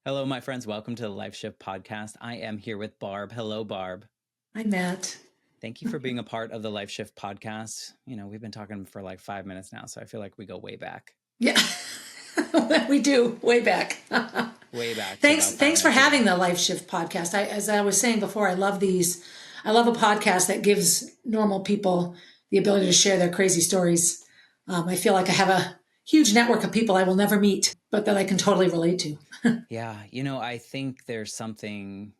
Hello, my friends. Welcome to the Life Shift podcast. I am here with Barb. Hello, Barb. Hi, Matt. Thank you for being a part of the Life Shift podcast. We've been talking for like 5 minutes now, so I feel like we go way back. Yeah, we do way back. Way back to thanks, about five thanks for minutes ago. having the Life Shift podcast. As I was saying before, I love these. I love a podcast that gives normal people the ability to share their crazy stories. I feel like I have a huge network of people I will never meet, but that I can totally relate to. Yeah, I think there's something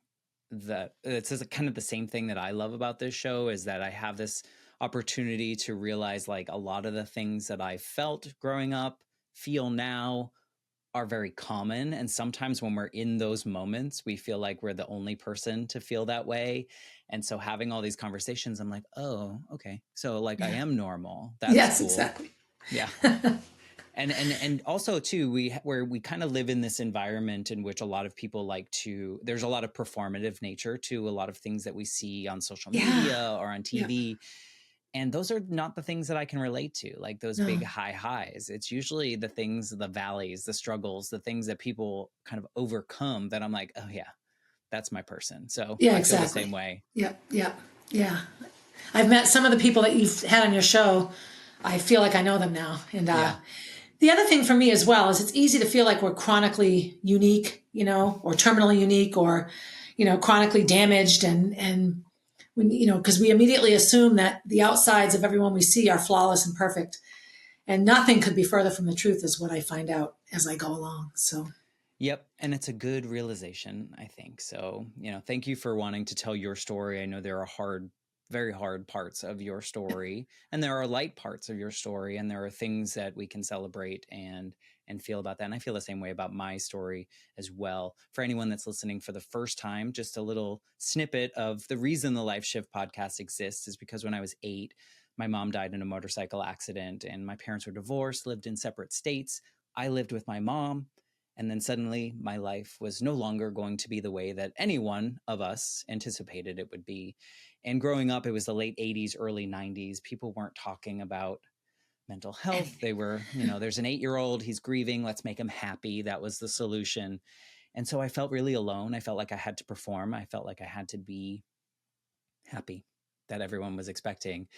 that it's kind of the same thing that I love about this show is that I have this opportunity to realize like a lot of the things that I felt growing up, feel now, are very common. And sometimes when we're in those moments, we feel like we're the only person to feel that way. And so having all these conversations, I'm like, oh, okay. So like I Yeah. am normal. That's Yes, cool. exactly. Yeah. And also too, we kind of live in this environment in which a lot of people there's a lot of performative nature to a lot of things that we see on social Yeah. media or on Yeah. TV. And those are not the things that I can relate to, like those big No. highs. It's usually the things, the valleys, the struggles, the things that people kind of overcome that I'm like, oh yeah, that's my person. So Yeah, I feel the same exactly. way. Yep. Yep. Yeah. I've met some of the people that you've had on your show. I feel like I know them now, and Yeah. the other thing for me as well is it's easy to feel like we're chronically unique, or terminally unique, or chronically damaged, and when because we immediately assume that the outsides of everyone we see are flawless and perfect, and nothing could be further from the truth, is what I find out as I go along. So Yep. And it's a good realization, I think. So, thank you for wanting to tell your story. I know there are very hard parts of your story, and there are light parts of your story, and there are things that we can celebrate and feel about that. And I feel the same way about my story as well. For anyone that's listening for the first time, just a little snippet of the reason the Life Shift podcast exists is because when I was 8, my mom died in a motorcycle accident, and my parents were divorced, lived in separate states. I lived with my mom. And then suddenly my life was no longer going to be the way that any one of us anticipated it would be. And growing up, it was the late 80s, early 90s. People weren't talking about mental health. They were, there's an 8-year-old, he's grieving, let's make him happy. That was the solution. And so I felt really alone. I felt like I had to perform. I felt like I had to be happy that everyone was expecting.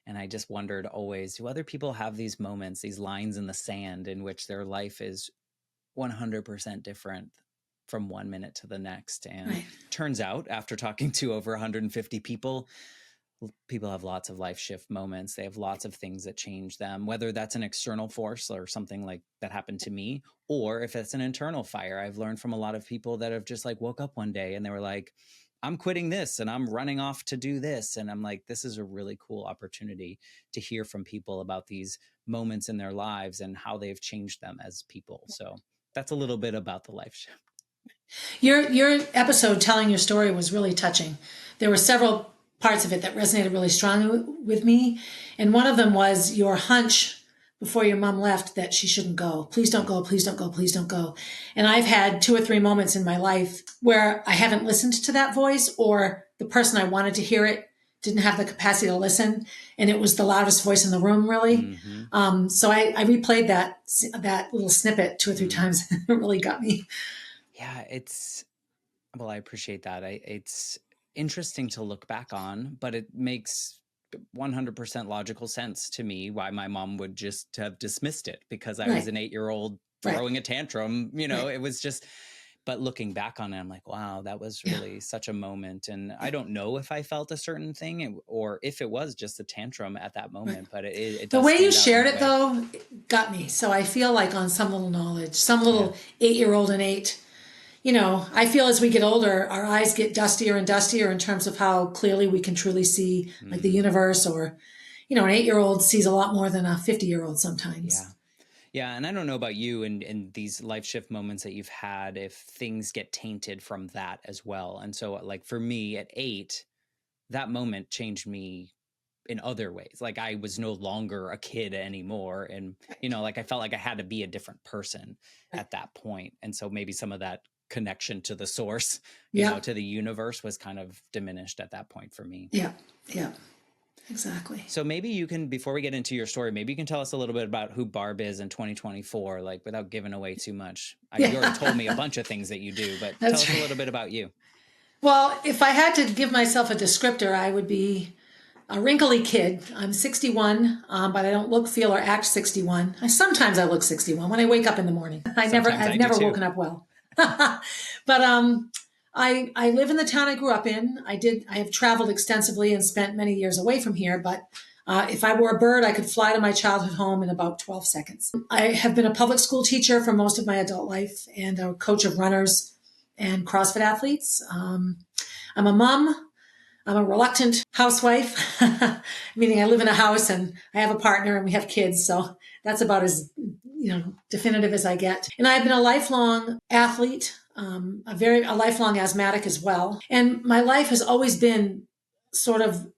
And I just wondered always, do other people have these moments, these lines in the sand in which their life is 100% different from one minute to the next? And right. turns out, after talking to over 150 people, people have lots of life shift moments. They have lots of things that change them, whether that's an external force or something like that happened to me, or if it's an internal fire. I've learned from a lot of people that have just like woke up one day and they were like, I'm quitting this and I'm running off to do this. And I'm like, this is a really cool opportunity to hear from people about these moments in their lives and how they've changed them as people. So that's a little bit about the life shift. Your episode telling your story was really touching. There were several parts of it that resonated really strongly with me, and one of them was your hunch before your mom left that she shouldn't go. Please don't go. Please don't go. Please don't go. And I've had 2 or 3 moments in my life where I haven't listened to that voice, or the person I wanted to hear it didn't have the capacity to listen, and it was the loudest voice in the room, really. Mm-hmm. So I replayed that little snippet 2 or 3 Mm. times. It really got me. Yeah, well, I appreciate that. It's interesting to look back on, but it makes 100% logical sense to me why my mom would just have dismissed it because I was Right. an 8-year-old Right. throwing a tantrum. Right. It was just, but looking back on it, I'm like, wow, that was Yeah. really such a moment. And I Yeah. don't know if I felt a certain thing or if it was just a tantrum at that Right. moment, but it The does way you stand out in shared that it, way. though, got me. So I feel like on some little knowledge, some Yeah. little 8-year-old and 8, I feel as we get older, our eyes get dustier and dustier in terms of how clearly we can truly see like the Mm, universe, or, an 8-year-old sees a lot more than a 50-year-old sometimes. yeah. Yeah, and I don't know about you and these life shift moments that you've had, if things get tainted from that as well. And so, like for me at 8, that moment changed me in other ways. Like I was no longer a kid anymore, and Right. like I felt like I had to be a different person Right. at that point. And so maybe some of that connection to the source, Yep. to the universe was kind of diminished at that point for me. Yeah. Yeah. Exactly. So maybe you can, before we get into your story, maybe you can tell us a little bit about who Barb is in 2024, like without giving away too much. You already told me a Yeah, bunch of things that you do, but tell that's us a right. little bit about you. Well, if I had to give myself a descriptor, I would be a wrinkly kid. I'm 61, but I don't look, feel, or act 61. Sometimes I look 61 when I wake up in the morning. Sometimes I've I do never too. woken up well. But I live in the town I grew up in. I have traveled extensively and spent many years away from here. But if I were a bird, I could fly to my childhood home in about 12 seconds. I have been a public school teacher for most of my adult life and a coach of runners and CrossFit athletes. I'm a mom. I'm a reluctant housewife, meaning I live in a house and I have a partner and we have kids. So that's about as definitive as I get. And I've been a lifelong athlete, a lifelong asthmatic as well. And my life has always been sort of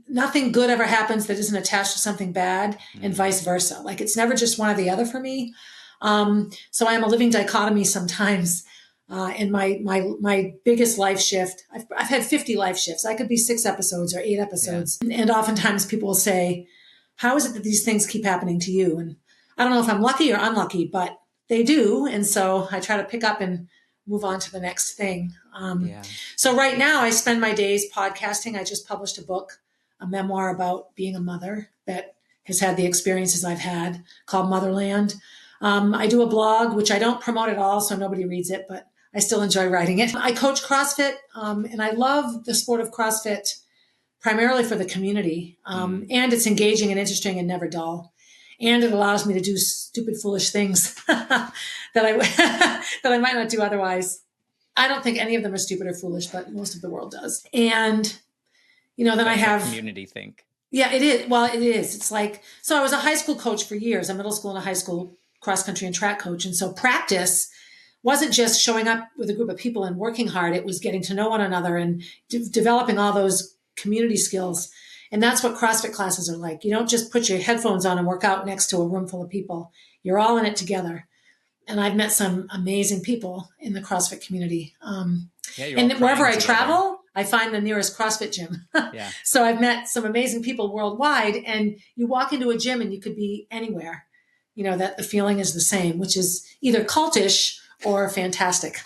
nothing good ever happens that isn't attached to something bad, and Mm, vice versa. Like it's never just one or the other for me. So I am a living dichotomy sometimes. And my biggest life shift, I've had 50 life shifts. I could be 6 episodes or 8 episodes. yeah. And oftentimes people will say, how is it that these things keep happening to you? And I don't know if I'm lucky or unlucky, but they do. And so I try to pick up and move on to the next thing. Yeah. So right now I spend my days podcasting. I just published a book, a memoir about being a mother that has had the experiences I've had, called Motherland. I do a blog, which I don't promote at all, so nobody reads it, but I still enjoy writing it. I coach CrossFit, and I love the sport of CrossFit primarily for the community. Mm. And it's engaging and interesting and never dull. And it allows me to do stupid, foolish things that I that I might not do otherwise. I don't think any of them are stupid or foolish, but most of the world does. And then I That's a have, community think. yeah, it is. Well, it is. It's like, so I was a high school coach for years, a middle school and a high school cross country and track coach. And so practice wasn't just showing up with a group of people and working hard. It was getting to know one another and developing all those community skills. And that's what CrossFit classes are like. You don't just put your headphones on and work out next to a room full of people. You're all in it together. And I've met some amazing people in the CrossFit community. Yeah, you're all And wherever crying I together. travel, I find the nearest CrossFit gym. Yeah. So I've met some amazing people worldwide. And you walk into a gym and you could be anywhere. That the feeling is the same, which is either cultish or fantastic.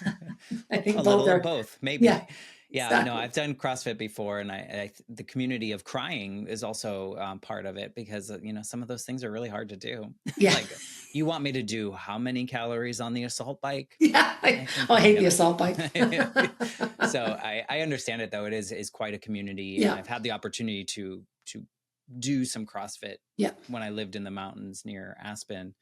I A think both little of are. both, maybe. Yeah, Yeah, no, exactly. I've done CrossFit before, and the community of crying is also part of it because some of those things are really hard to do. Yeah. Like, you want me to do how many calories on the assault bike? Yeah. I think Oh, I I'm hate the gonna. assault bike. So I understand it though. It is quite a community, and Yeah. I've had the opportunity to do some CrossFit Yeah. when I lived in the mountains near Aspen,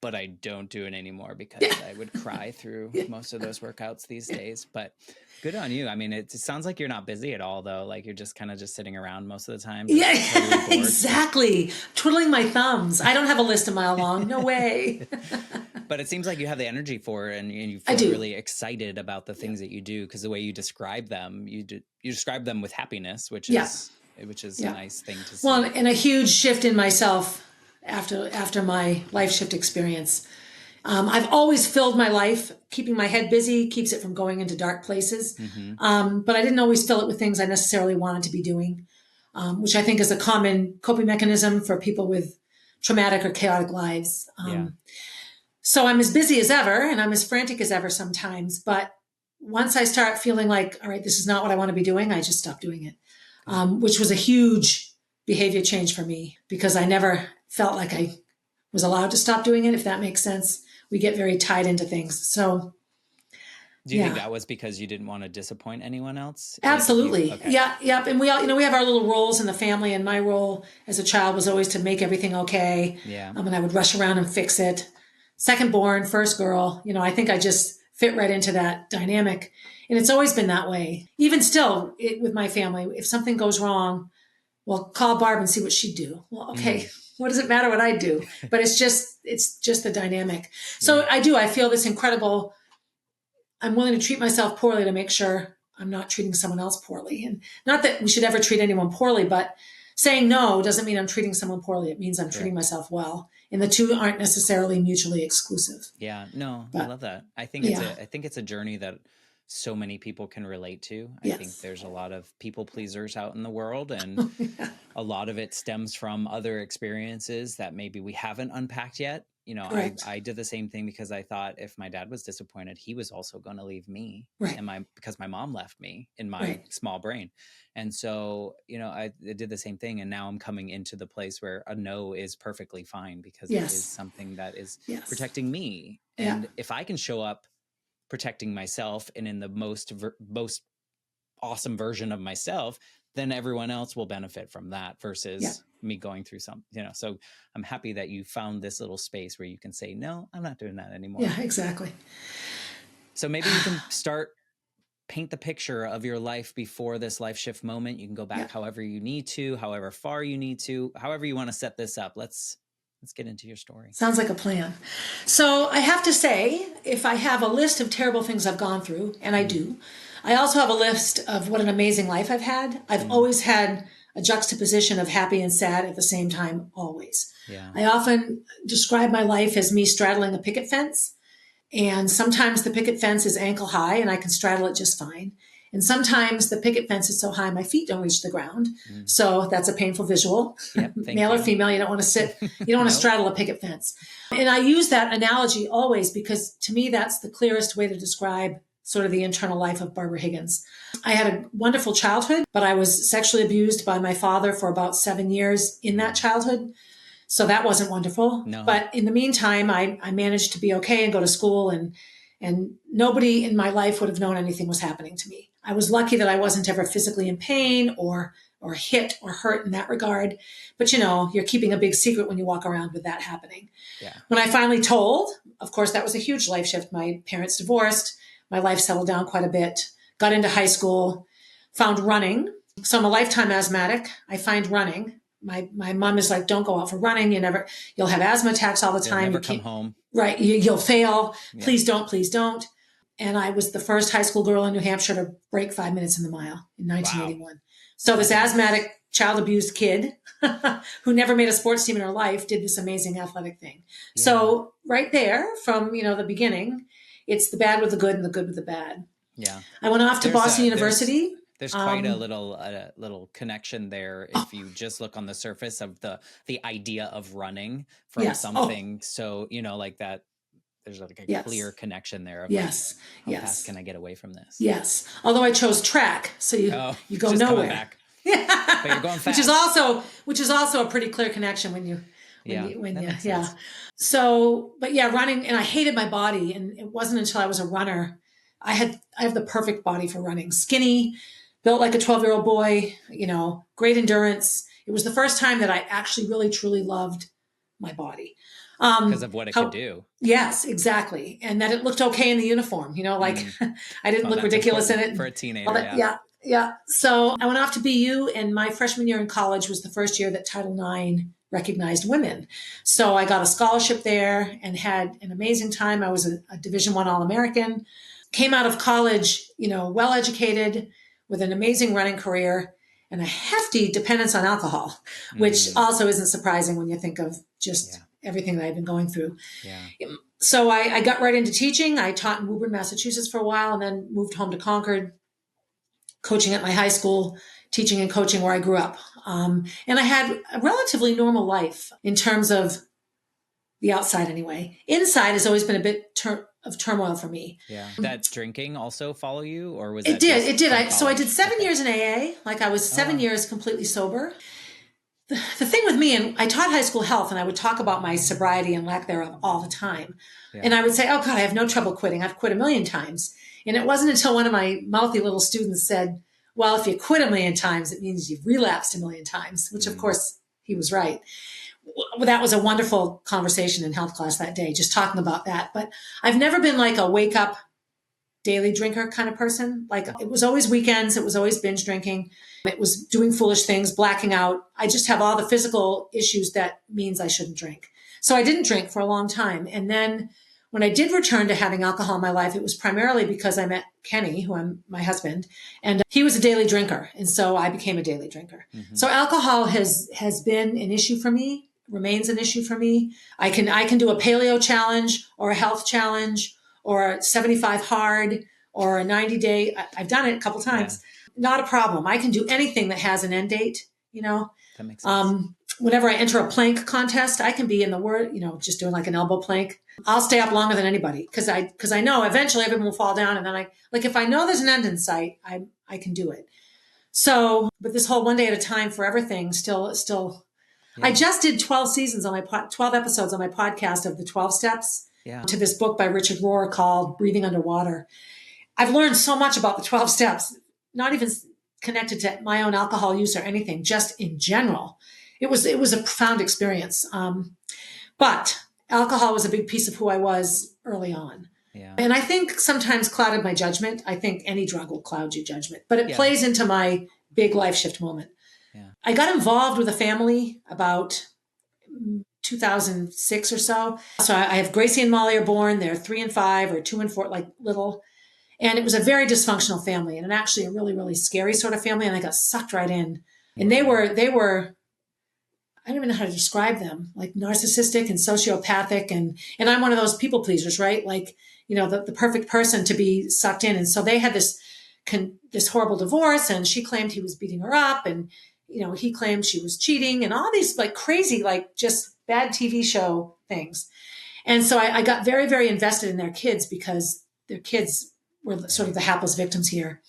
but I don't do it anymore Yeah. because I would cry through Yeah. most of those workouts these Yeah. days. But good on you. I mean, it sounds like you're not busy at all, though. Like you're just kind of just sitting around most of the time, just totally Yeah. bored. Exactly. Twiddling my thumbs. I don't have a list a mile long. No way. But it seems like you have the energy for it, and you I feel do. really excited about the Yeah. things that you do because the way you describe them, you describe them with happiness, which Yeah. is a Yeah. nice thing to Well, see. and a huge shift in myself after my life shift experience. I've always filled my life. Keeping my head busy keeps it from going into dark places. Mm-hmm. But I didn't always fill it with things I necessarily wanted to be doing, which I think is a common coping mechanism for people with traumatic or chaotic lives. Yeah. So I'm as busy as ever and I'm as frantic as ever sometimes. But once I start feeling like, all right, this is not what I want to be doing, I just stop doing it, Good. which was a huge behavior change for me because I never felt like I was allowed to stop doing it, if that makes sense. We get very tied into things. So, Do you think yeah, that was because you didn't want to disappoint anyone else? Like if you, absolutely. okay. Yeah, yep. And we all, we have our little roles in the family. And my role as a child was always to make everything okay. Yeah. And I would rush around and fix it. Second born, first girl, I think I just fit right into that dynamic. And it's always been that way. Even still, with my family, if something goes wrong, well, call Barb and see what she'd do. Well, okay, Mm, what does it matter what I do? But it's just the dynamic. yeah. So I feel this incredible, I'm willing to treat myself poorly to make sure I'm not treating someone else poorly. And not that we should ever treat anyone poorly, but saying no doesn't mean I'm treating someone poorly. It means I'm treating Correct. myself well. And the two aren't necessarily mutually exclusive. Yeah. No, I But love that. yeah, I think it's a journey that so many people can relate to. I think Yes. there's a lot of people pleasers out in the world, and a lot of it stems from other experiences that maybe we haven't unpacked yet. Correct. I did the same thing because I thought if my dad was disappointed, he was also going to leave me, Right. and because my mom left me in my Right. small brain. And so, I did the same thing. And now I'm coming into the place where a no is perfectly fine because it is Yes. something that is Yes. protecting me. Yeah. And if I can show up protecting myself and in the most awesome version of myself, then everyone else will benefit from that Yeah. versus me going through so I'm happy that you found this little space where you can say, no, I'm not doing that anymore. Yeah, exactly. So maybe you can start paint the picture of your life before this life shift moment. You can go Yeah. back however you need to, however far you need to, however you want to set this up. Let's get into your story. Sounds like a plan. So I have to say, if I have a list of terrible things I've gone through, and I do, I also have a list of what an amazing life I've had. I've always had a juxtaposition of happy and sad at the same time, always. Yeah. I often describe my life as me straddling a picket fence. And sometimes the picket fence is ankle high and I can straddle it just fine. And sometimes the picket fence is so high my feet don't reach the ground. So that's a painful visual. Yep, Male or female, you don't want to sit, you don't want to Nope. straddle a picket fence. And I use that analogy always because to me that's the clearest way to describe sort of the internal life of Barbara Higgins. I had a wonderful childhood, but I was sexually abused by my father for about 7 years in that childhood. So that wasn't wonderful. No. But in the meantime, I managed to be okay and go to school, and nobody in my life would have known anything was happening to me. I was lucky that I wasn't ever physically in pain or hit or hurt in that regard. But you're keeping a big secret when you walk around with that happening. Yeah. When I finally told, of course, that was a huge life shift. My parents divorced. My life settled down quite a bit. Got into high school, found running. So I'm a lifetime asthmatic. I find running. My mom is like, don't go out for running. You'll have asthma attacks all the time. You'll never come home. Right. You'll fail. Yeah. Please don't, please don't. And I was the first high school girl in New Hampshire to break 5 minutes in the mile in 1981. Wow. So this asthmatic, child abused kid who never made a sports team in her life did this amazing athletic thing. Yeah. So right there from, the beginning, it's the bad with the good and the good with the bad. Yeah. I went off to Boston University. There's quite a little connection there if you just look on the surface of the idea of running from something. So, like that, there's like a clear connection there. Of how fast can I get away from this? Yes. Although I chose track, so you go nowhere. Back. But you're going fast. which is also a pretty clear connection when you. So, but running, and I hated my body, and it wasn't until I was a runner. I have the perfect body for running. Skinny, built like a 12-year-old boy, great endurance. It was the first time that I actually really, truly loved my body. Because of what it could do. Yes, exactly. And that it looked okay in the uniform, I didn't look ridiculous in it. For a teenager, yeah. So I went off to BU, and my freshman year in college was the first year that Title IX recognized women. So I got a scholarship there and had an amazing time. I was a Division I All-American. Came out of college, well-educated with an amazing running career and a hefty dependence on alcohol, which also isn't surprising when you think of just everything that I've been going through. Yeah. So I got right into teaching. I taught in Woburn, Massachusetts for a while and then moved home to Concord, coaching at my high school, teaching and coaching where I grew up. And I had a relatively normal life in terms of the outside anyway. Inside has always been a bit of turmoil for me. Yeah. Did that drinking also follow you, or was it did? It did. So I did 7 years in AA. Like I was 7 years completely sober. The thing with me, and I taught high school health, and I would talk about my sobriety and lack thereof all the time. Yeah. And I would say, oh God, I have no trouble quitting. I've quit 1,000,000 times. And it wasn't until one of my mouthy little students said, well, if you quit 1,000,000 times, it means you've relapsed 1,000,000 times, which of course he was right. That was a wonderful conversation in health class that day, just talking about that. But I've never been like a wake up daily drinker kind of person. Like it was always weekends. It was always binge drinking. It was doing foolish things, blacking out. I just have all the physical issues that means I shouldn't drink. So I didn't drink for a long time. And then when I did return to having alcohol in my life, it was primarily because I met Kenny, who I'm my husband, and he was a daily drinker. And so I became a daily drinker. Mm-hmm. So alcohol has been an issue for me, remains an issue for me. I can do a paleo challenge or a health challenge or 75 hard or a 90-day. I've done it a couple Yeah. times. Not a problem. I can do anything that has an end date, you know. That makes sense. Whenever I enter a plank contest, I can be in the word, you know, just doing like an elbow plank. I'll stay up longer than anybody because I know eventually everyone will fall down, and then I like if I know there's an end in sight, I can do it. So, but this whole one day at a time forever thing still. I Yeah. just did 12 seasons on my 12 episodes on my podcast of the 12 steps Yeah. to this book by Richard Rohr called Breathing Underwater. I've learned so much about the 12 steps, not even connected to my own alcohol use or anything, just in general. It was a profound experience. But alcohol was a big piece of who I was early on. Yeah. And I think sometimes clouded my judgment. I think any drug will cloud your judgment, but it Yeah. plays into my big life shift moment. Yeah. I got involved with a family about 2006 or so. So I have Gracie and Molly are born. They're 3 and 5 or 2 and 4, like little. And it was a very dysfunctional family and actually a really, really scary sort of family. And I got sucked right in. And they were, I don't even know how to describe them, like narcissistic and sociopathic. And I'm one of those people pleasers, right? Like, you know, the perfect person to be sucked in. And so they had this horrible divorce, and she claimed he was beating her up, and, you know, he claimed she was cheating, and all these like crazy, like just bad TV show things. And so I got very, very invested in their kids because their kids were sort of Right. the hapless victims here.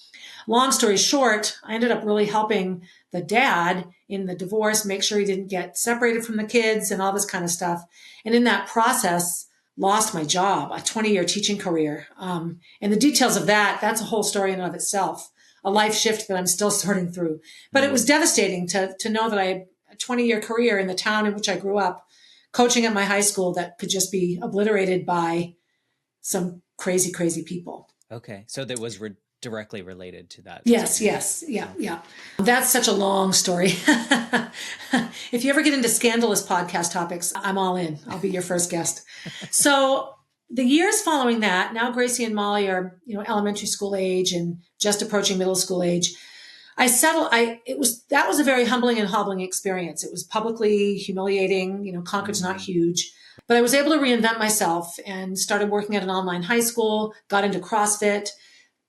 Long story short, I ended up really helping the dad in the divorce, make sure he didn't get separated from the kids and all this kind of stuff. And in that process, lost my job, a 20-year teaching career. And the details of that's a whole story in and of itself, a life shift that I'm still sorting through. But it was Mm. devastating to know that I had a 20-year career in the town in which I grew up, coaching at my high school, that could just be obliterated by some crazy, crazy people. Okay. So that was directly related to that Yes, experience. yes, yeah, Okay. yeah. That's such a long story. If you ever get into scandalous podcast topics, I'm all in. I'll be your first guest. So the years following that, now Gracie and Molly are, you know, elementary school age and just approaching middle school age. That was a very humbling and hobbling experience. It was publicly humiliating, you know, Concord's not Mm. huge, but I was able to reinvent myself and started working at an online high school, got into CrossFit,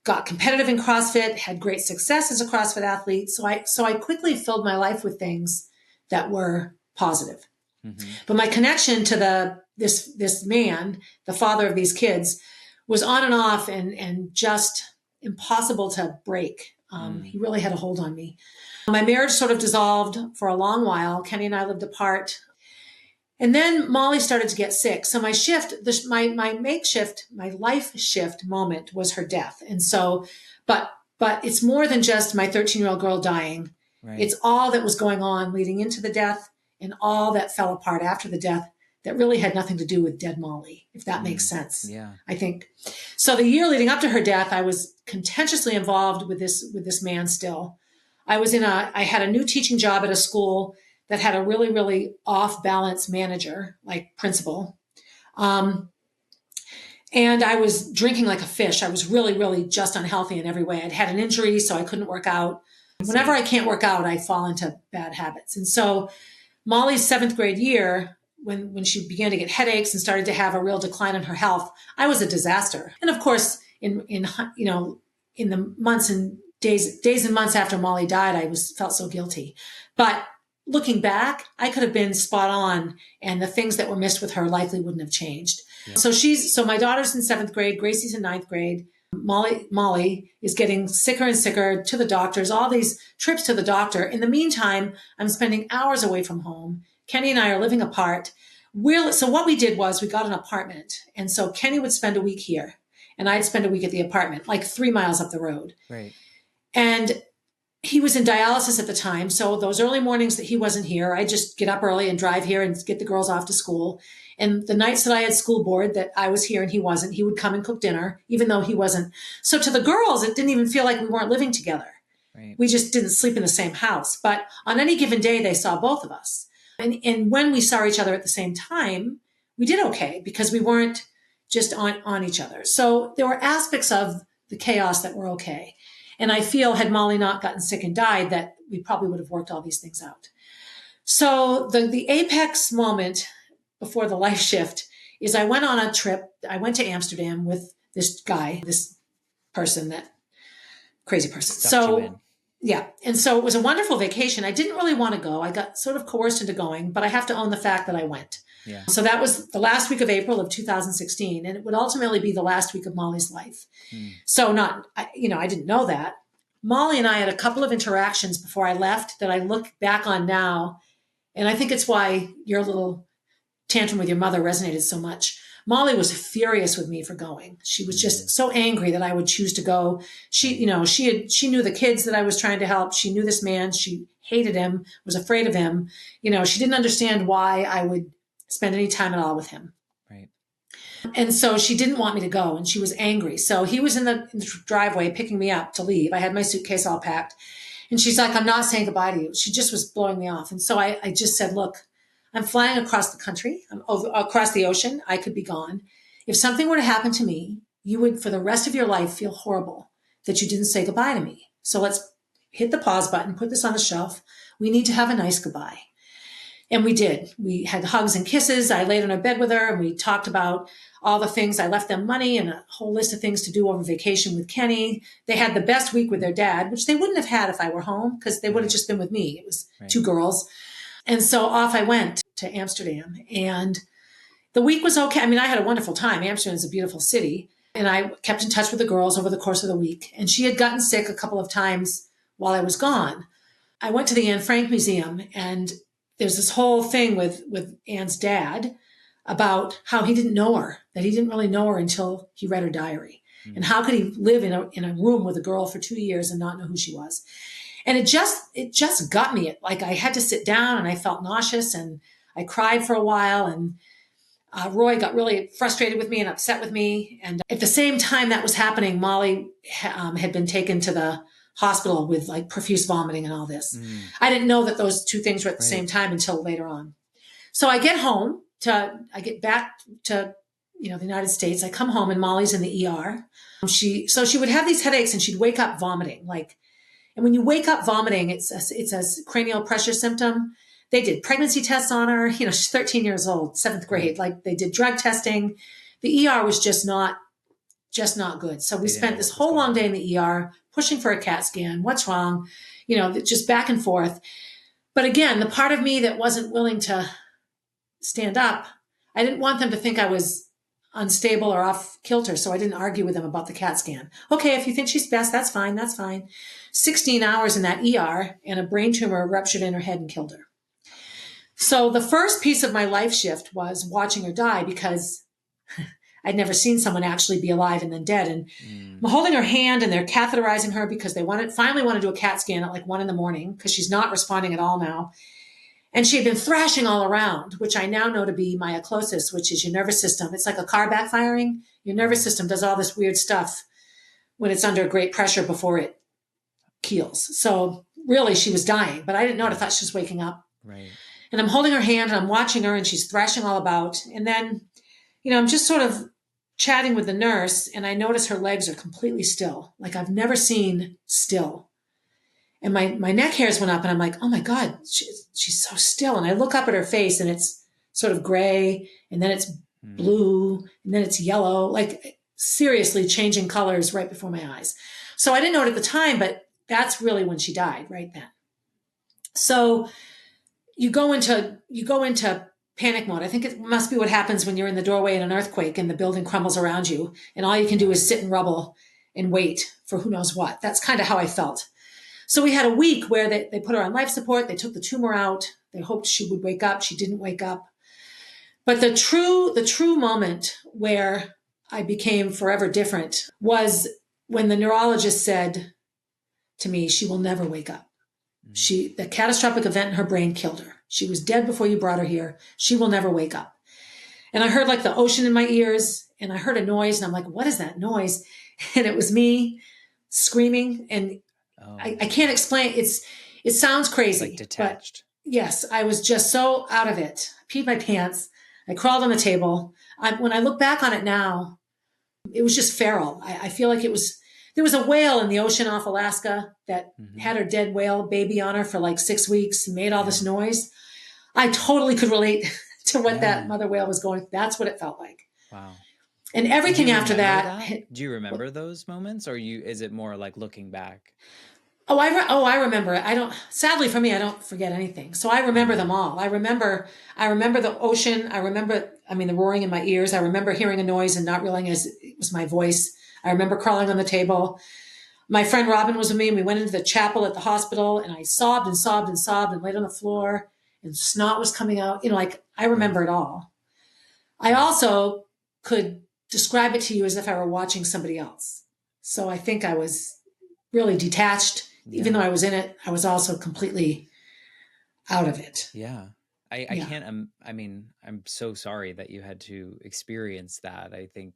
got competitive in CrossFit, had great success as a CrossFit athlete. So I quickly filled my life with things that were positive. Hmm. But my connection to this man, the father of these kids, was on and off and just impossible to break. Mm. He really had a hold on me. My marriage sort of dissolved for a long while. Kenny and I lived apart. And then Molly started to get sick. So my makeshift, my life shift moment was her death. And so, but it's more than just my 13-year-old girl dying. Right. It's all that was going on leading into the death and all that fell apart after the death that really had nothing to do with dead Molly, if that makes Mm. sense. Yeah. I think. So the year leading up to her death, I was contentiously involved with this man still. I had a new teaching job at a school that had a really, really off balance manager, like principal. Um, and I was drinking like a fish. I was really, really just unhealthy in every way. I'd had an injury, so I couldn't work out. Whenever See. I can't work out, I fall into bad habits. And so Molly's seventh grade year, when she began to get headaches and started to have a real decline in her health, I was a disaster. And of course, in you know, in the months and days and months after Molly died, I felt so guilty. But looking back, I could have been spot on, and the things that were missed with her likely wouldn't have changed. Yeah. So my daughter's in seventh grade, Gracie's in ninth grade. Molly is getting sicker and sicker, to the doctors, all these trips to the doctor. In the meantime, I'm spending hours away from home. Kenny and I are living apart. So what we did was we got an apartment. And so Kenny would spend a week here and I'd spend a week at the apartment, like 3 miles up the road. Right. And he was in dialysis at the time. So those early mornings that he wasn't here, I just get up early and drive here and get the girls off to school. And the nights that I had school board that I was here and he wasn't, he would come and cook dinner, even though he wasn't. So to the girls, it didn't even feel like we weren't living together. Right. We just didn't sleep in the same house. But on any given day, they saw both of us. And when we saw each other at the same time, we did okay because we weren't just on each other. So there were aspects of the chaos that were okay. And I feel had Molly not gotten sick and died, that we probably would have worked all these things out. So the apex moment before the life shift is I went on a trip. I went to Amsterdam with this guy, this person, that crazy person. Sucked you So in. yeah. And so it was a wonderful vacation. I didn't really want to go. I got sort of coerced into going, but I have to own the fact that I went. Yeah. So that was the last week of April of 2016, and it would ultimately be the last week of Molly's life. Mm. So I didn't know that. Molly and I had a couple of interactions before I left that I look back on now, and I think it's why your little tantrum with your mother resonated so much. Molly was furious with me for going. She was just Mm. so angry that I would choose to go. She knew the kids that I was trying to help. She knew this man. She hated him, was afraid of him. She didn't understand why I would spend any time at all with him. Right. And so she didn't want me to go, and she was angry. So he was in the driveway picking me up to leave. I had my suitcase all packed. And she's like, I'm not saying goodbye to you. She just was blowing me off. And so I just said, look, I'm flying across the country. I'm across the ocean. I could be gone. If something were to happen to me, you would, for the rest of your life, feel horrible that you didn't say goodbye to me. So let's hit the pause button, put this on the shelf. We need to have a nice goodbye. And we did. We had hugs and kisses. I laid on her bed with her and we talked about all the things. I left them money and a whole list of things to do over vacation with Kenny. They had the best week with their dad, which they wouldn't have had if I were home because they would have just been with me. It was Right. two girls. And so off I went to Amsterdam, and the week was okay. I mean, I had a wonderful time. Amsterdam is a beautiful city. And I kept in touch with the girls over the course of the week. And she had gotten sick a couple of times while I was gone. I went to the Anne Frank Museum, and there's this whole thing with Anne's dad about how he didn't know her, that he didn't really know her until he read her diary. Mm. And how could he live in a room with a girl for 2 years and not know who she was? And it just got me. Like I had to sit down and I felt nauseous and I cried for a while. And Roy got really frustrated with me and upset with me. And at the same time that was happening, Molly had been taken to the hospital with like profuse vomiting and all this. Mm. I didn't know that those two things were at the Right. same time until later on. So I get back to the United States. I come home and Molly's in the ER. She would have these headaches and she'd wake up vomiting. And when you wake up vomiting, it's a cranial pressure symptom. They did pregnancy tests on her. She's 13 years old, seventh grade. Like they did drug testing. The ER was just not good. So we spent this whole long day in the ER pushing for a CAT scan. What's wrong? Just back and forth. But again, the part of me that wasn't willing to stand up, I didn't want them to think I was unstable or off kilter. So I didn't argue with them about the CAT scan. Okay, if you think she's best, that's fine. That's fine. 16 hours in that ER and a brain tumor ruptured in her head and killed her. So the first piece of my life shift was watching her die because I'd never seen someone actually be alive and then dead. And I'm holding her hand and they're catheterizing her because they finally want to do a CAT scan at like 1 a.m. because she's not responding at all now. And she had been thrashing all around, which I now know to be myoclosis, which is your nervous system. It's like a car backfiring. Your nervous system does all this weird stuff when it's under great pressure before it keels. So really she was dying, but I didn't know it. I thought she was waking up. Right. And I'm holding her hand and I'm watching her and she's thrashing all about. And then, I'm just sort of chatting with the nurse and I notice her legs are completely still. Like I've never seen still. And my neck hairs went up and I'm like, oh my God, she's so still. And I look up at her face and it's sort of gray and then it's blue and then it's yellow, like seriously changing colors right before my eyes. So I didn't know it at the time, but that's really when she died right then. So you go into panic mode. I think it must be what happens when you're in the doorway in an earthquake and the building crumbles around you and all you can do is sit in rubble and wait for who knows what. That's kind of how I felt. So we had a week where they put her on life support. They took the tumor out. They hoped she would wake up. She didn't wake up. But the true moment where I became forever different was when the neurologist said to me, she will never wake up. The catastrophic event in her brain killed her. She was dead before you brought her here. She will never wake up. And I heard like the ocean in my ears and I heard a noise and I'm like, what is that noise? And it was me screaming and I can't explain. It sounds crazy. Like detached. But yes, I was just so out of it. I peed my pants. I crawled on the table. When I look back on it now, it was just feral. I feel like there was a whale in the ocean off Alaska that had her dead whale baby on her for like 6 weeks and made all this noise. I totally could relate to what that mother whale was going. That's what it felt like. Wow. And Did you everything after remember that. that? Do you remember those moments, or is it more like looking back? I remember it. I don't. Sadly for me, I don't forget anything. So I remember them Mm, all. I remember the ocean. I remember. I mean, the roaring in my ears. I remember hearing a noise and not realizing it was my voice. I remember crawling on the table. My friend Robin was with me, and we went into the chapel at the hospital, and I sobbed and sobbed and sobbed and laid on the floor, and snot was coming out. Like I yeah. remember it all. I Yeah. also could describe it to you as if I were watching somebody else. So I think I was really detached. Even though Yeah. I was in it, I was also completely out of it. Yeah. I Yeah. can't, I mean, I'm so sorry that you had to experience that. I think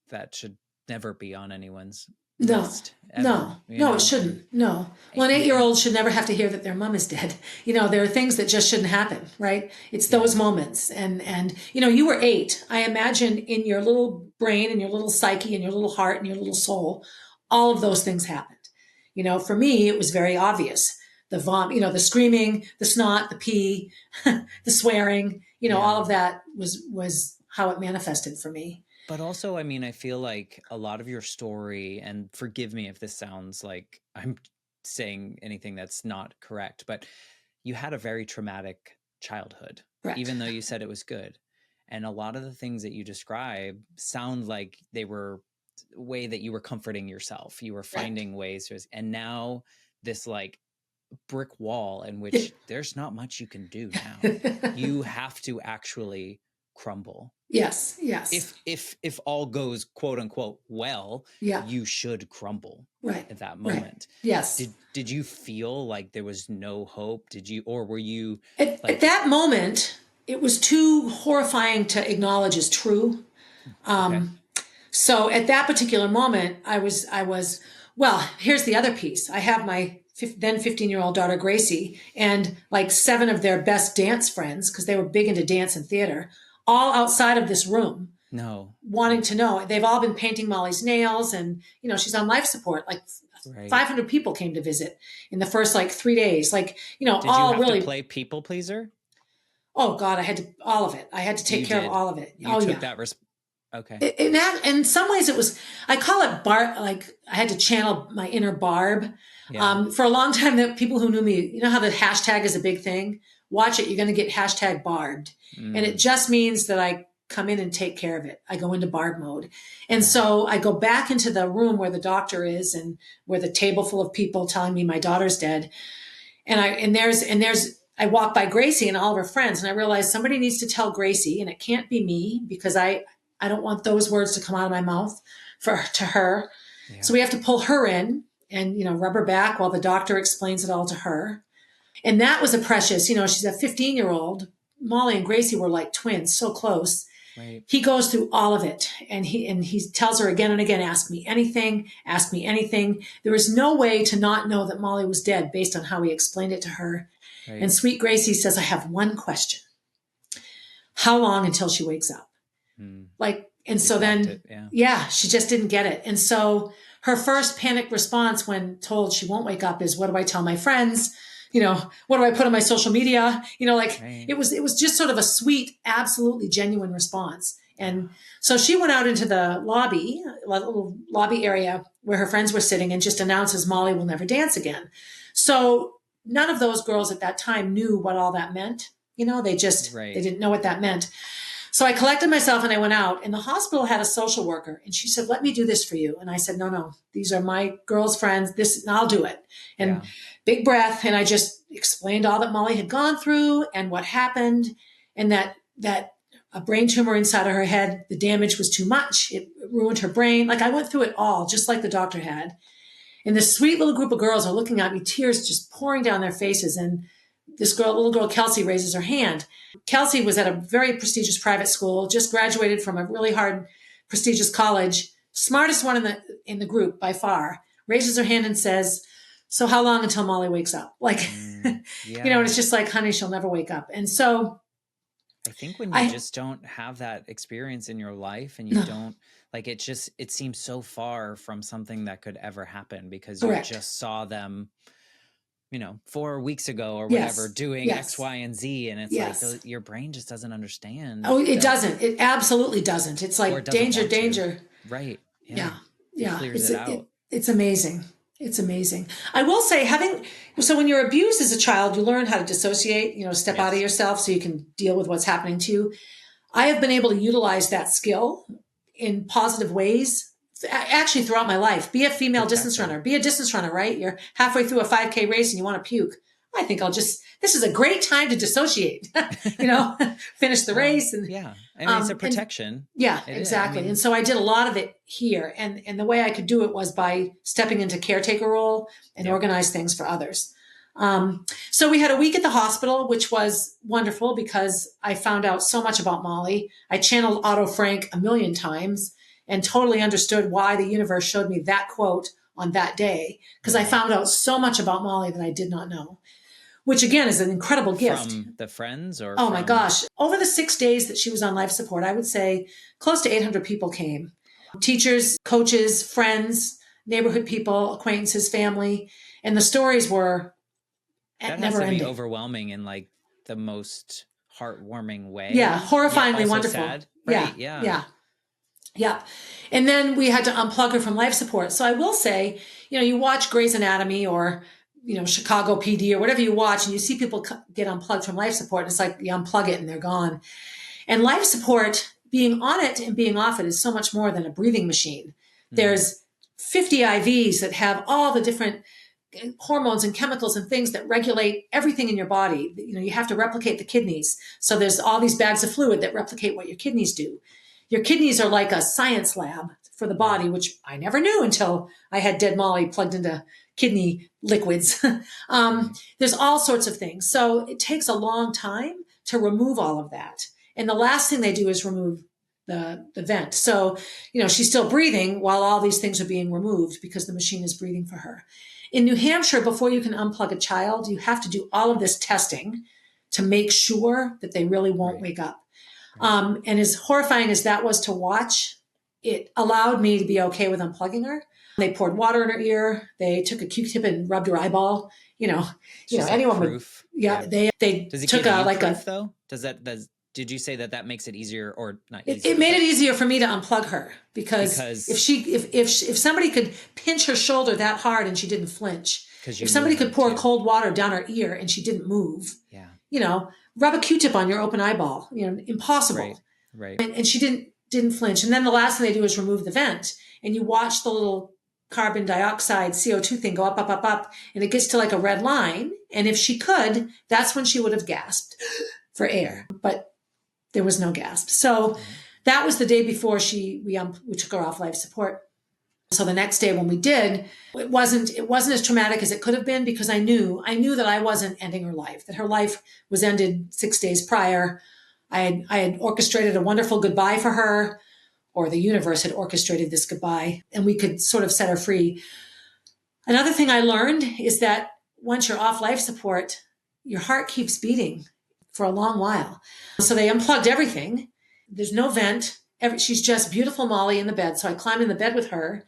that should never be on anyone's No, list no, ever, no, it and, shouldn't. No. Well, an 8 year and old should never have to hear that their mom is dead. There are things that just shouldn't happen, right? It's those yeah. moments. And you were 8. I imagine in your little brain and your little psyche and your little heart and your little soul, all of those things happened. For me, it was very obvious. The vom, the screaming, the snot, the pee, the swearing, all Yeah. of that was how it manifested for me. But also, I mean, I feel like a lot of your story, and forgive me if this sounds like I'm saying anything that's not correct, but you had a very traumatic childhood, Correct. even though you said it was good. And a lot of the things that you describe sound like they were a way that you were comforting yourself. You were Correct. finding ways to, and now this like brick wall in which there's not much you can do now. You have to actually crumble. Yes, yes. If all goes quote unquote well, Yeah. you should crumble Right. at that Right. moment. Yes. Did you feel like there was no hope? Did you, or were you At like, that moment, it was too horrifying to acknowledge as true. okay, So at that particular moment, well, here's the other piece. I have my then 15-year-old daughter, Gracie, and like 7 of their best dance friends, because they were big into dance and theater, all outside of this room no, wanting to know. They've all been painting Molly's nails, and she's on life support. Like right. 500 people came to visit in the first like 3 days. Like Did you all have to really. play people pleaser? Oh God, I had to all of it. I had to take You care of did. all of it. You Oh took yeah. that okay. In some ways, it was. I call it like I had to channel my inner Barb. Yeah. For a long time, that people who knew me, you know how the hashtag is a big thing. Watch it. You're going to get hashtag barbed, and it Mm, just means that I come in and take care of it. I go into Barb mode, and yeah. so I go back into the room where the doctor is, and where the table full of people telling me my daughter's dead, and I walk by Gracie and all of her friends, and I realize somebody needs to tell Gracie, and it can't be me because I don't want those words to come out of my mouth to her. So Yeah. we have to pull her in and rub her back while the doctor explains it all to her. And that was a precious, she's a 15-year-old. Molly and Gracie were like twins, so close. Right. He goes through all of it, and he tells her again and again, ask me anything, ask me anything. There was no way to not know that Molly was dead based on how he explained it to her. And Right. sweet Gracie says, I have one question. How long until she wakes up? Mm. And She so blocked then, it. Yeah. yeah, she just didn't get it. And so her first panic response when told she won't wake up is, what do I tell my friends? What do I put on my social media? Like Right. it was just sort of a sweet, absolutely genuine response. Yeah. And so she went out into the lobby, a little lobby area where her friends were sitting, and just announces Molly will never dance again. So none of those girls at that time knew what all that meant. They Right. didn't know what that meant. So I collected myself and I went out, and the hospital had a social worker, and she said, let me do this for you. And I said, no, no, these are my girls' friends. I'll do it. And Yeah. big breath. And I just explained all that Molly had gone through and what happened, and that a brain tumor inside of her head, the damage was too much. It ruined her brain. Like I went through it all, just like the doctor had. And this sweet little group of girls are looking at me, tears just pouring down their faces. And this little girl, Kelsey, raises her hand. Kelsey was at a very prestigious private school, just graduated from a really hard, prestigious college, smartest one in the group by far, raises her hand and says, so how long until Molly wakes up? Like, Mm, and yeah. it's just like, honey, she'll never wake up. And so I think when you I, just don't have that experience in your life and you no, don't like it seems so far from something that could ever happen because you correct. just saw them, 4 weeks ago or whatever Yes. doing X, Yes. Y, and Z. And it's like Yes. your brain just doesn't understand Oh, it that, doesn't. It absolutely doesn't. It's or it like doesn't danger, want to. danger. Right. Yeah. Yeah. It Yeah. clears it out. It's amazing. It's amazing. I will say so when you're abused as a child, you learn how to dissociate, step out of Yes. yourself so you can deal with what's happening to you. I have been able to utilize that skill in positive ways actually throughout my life. Be a female distance Exactly. runner, be a distance runner, right? You're halfway through a 5K race and you want to puke. I think this is a great time to dissociate, finish the Well, race. And, yeah. I mean, it's a and protection. yeah, It is. I exactly. And mean, so I did a lot of it here. And the way I could do it was by stepping into caretaker role and yep. organize things for others. So we had a week at the hospital, which was wonderful because I found out so much about Molly. I channeled Otto Frank a million times and totally understood why the universe showed me that quote on that day because I found out so much about Molly that I did not know, which again is an incredible gift. From the friends or Oh my from. gosh. Over the 6 days that she was on life support, I would say close to 800 people came, teachers, coaches, friends, neighborhood people, acquaintances, family. And the stories were That has never to be ending. overwhelming in like the most heartwarming Yeah, way, yet horrifyingly also wonderful. sad. Yeah, Right. Yeah. yeah, yeah. And then we had to unplug her from life support. So I will say, you watch Grey's Anatomy or, Chicago PD or whatever you watch, and you see people get unplugged from life support. And it's like you unplug it and they're gone. And life support, being on it and being off it is so much more than a breathing machine. Mm-hmm. There's 50 IVs that have all the different hormones and chemicals and things that regulate everything in your body. You have to replicate the kidneys. So there's all these bags of fluid that replicate what your kidneys do. Your kidneys are like a science lab for the Right. body, which I never knew until I had Dead Molly plugged into kidney liquids. Right. There's all sorts of things. So it takes a long time to remove all of that. And the last thing they do is remove the vent. So, she's still breathing while all these things are being removed because the machine is breathing for her. In New Hampshire, before you can unplug a child, you have to do all of this testing to make sure that they really won't Right. wake up. Right. And as horrifying as that was to watch, it allowed me to be okay with unplugging her. They poured water in her ear. They took a Q-tip and rubbed her eyeball. It's just like Anyone would. proof. Yeah, Yeah. they Does it took give a you like proof a. though? Did you say that makes it easier, or not It easier, made it but easier for me to unplug her because because if somebody could pinch her shoulder that hard and she didn't flinch, because if you knew somebody her could pour too. cold water down her ear and she didn't move, Yeah. rub a Q-tip on your open eyeball, Right. impossible. Right. And she didn't flinch. And then the last thing they do is remove the vent, and you watch the little carbon dioxide CO2 thing go up, up, up, up, and it gets to like a red line. And if she could, that's when she would have gasped for air. But there was no gasp. So Right. that was the day before we took her off life support. So the next day when we did, it wasn't as traumatic as it could have been because I knew that I wasn't ending her life, that her life was ended 6 days prior. I had orchestrated a wonderful goodbye for her, or the universe had orchestrated this goodbye, and we could sort of set her free. Another thing I learned is that once you're off life support, your heart keeps beating for a long while. So they unplugged everything. There's no vent. She's just beautiful Molly in the bed. So I climbed in the bed with her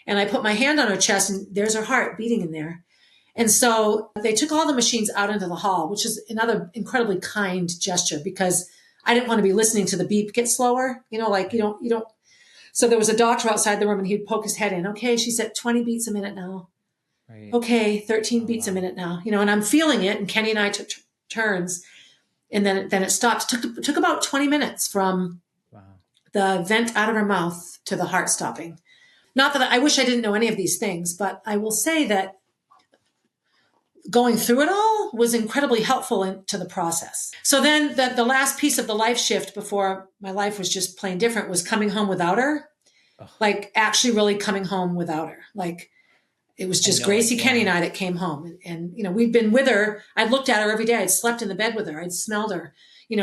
and I put my hand on her chest and there's her heart beating in there. And so they took all the machines out into the hall, which is another incredibly kind gesture because I didn't want to be listening to the beep get slower. Like Right. you don't. So there was a doctor outside the room and he'd poke his head in. Okay, she's at 20 beats a minute now. Right. Okay, 13 Oh beats a wow. minute now, and I'm feeling it. And Kenny and I took turns, and then it stopped. Took about 20 minutes from Wow. the vent out of her mouth to the heart stopping. Not that I wish I didn't know any of these things, but I will say that going through it all was incredibly helpful to the process. So then the last piece of the life shift before my life was just plain different was coming home without her, Oh, like actually really coming home without her. Like it was and just knowing. Gracie, Kenny, and Yeah. I that came home. And we'd been with her. I'd looked at her every day. I'd slept in the bed with her. I'd smelled her.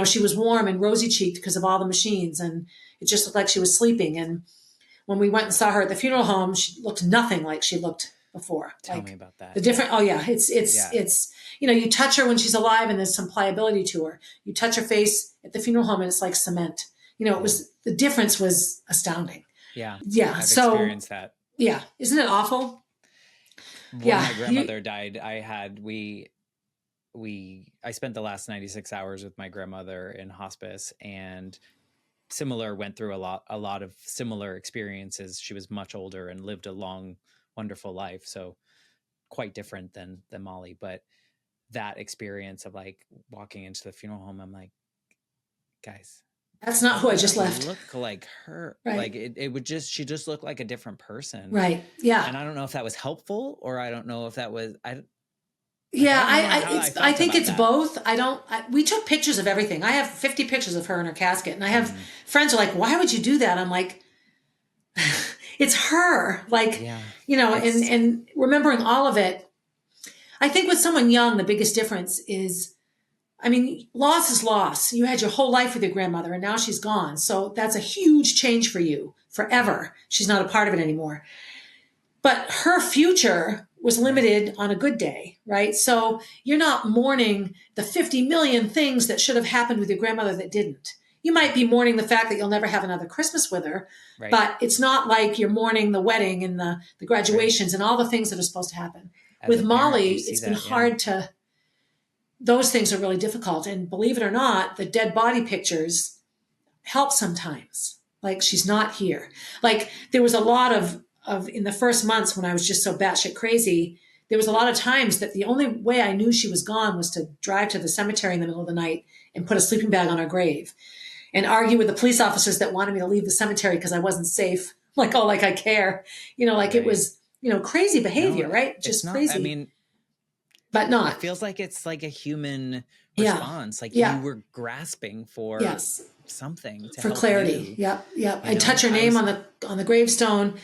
She was warm and rosy cheeked because of all the machines. And it just looked like she was sleeping. And when we went and saw her at the funeral home, she looked nothing like she looked before. Tell me Like about the that. different, Yeah. oh yeah, it's, Yeah. it's, you touch her when she's alive and there's some pliability to her. You touch her face at the funeral home and it's like cement. Yeah. The difference was astounding. Yeah. Yeah. I've So experienced that. yeah, isn't it awful? when Yeah. my grandmother died, I spent the last 96 hours with my grandmother in hospice, and similar went through a lot of similar experiences. She was much older and lived a long, wonderful life. So quite different than Molly. But that experience of like walking into the funeral home, I'm like, guys, That's not that who I just doesn't left. look like her. Right. Like it would just, she just looked like a different person. Right. Yeah. And I don't know if that was helpful, or I don't know if that was, I Yeah, don't know how I I felt think about it's that. both. We took pictures of everything. I have 50 pictures of her in her casket, and I have Mm, friends are like, "Why would you do that?" I'm like, "It's her." Like, yeah. and It's remembering all of it. I think with someone young, the biggest difference is, I mean, loss is loss. You had your whole life with your grandmother, and now she's gone. So that's a huge change for you right, forever. She's not a part of it anymore. But her future was right. limited on a good day, right? So you're not mourning the 50 million things that should have happened with your grandmother that didn't. You might be mourning the fact that you'll never have another Christmas with her, Right. but it's not like you're mourning the wedding and the Right. graduations and all the things that are supposed to happen. As With a parent, Molly, you see it's been that. Yeah. hard to, those things are really difficult. And believe it or not, the dead body pictures help sometimes. Like she's not here. Like there was a lot of in the first months when I was just so batshit crazy, there was a lot of times that the only way I knew she was gone was to drive to the cemetery in the middle of the night and put a sleeping bag on her grave and argue with the police officers that wanted me to leave the cemetery because I wasn't safe. Like, oh, like I care. Like it Right. was, crazy No, behavior, right? it's Just not. I crazy, mean, but it not. feels like it's like a human Yeah. response. Like you Yeah. were grasping for Yes. something to For help clarity. you. Yep, yep. You I'd touch know, her I name was, on the gravestone.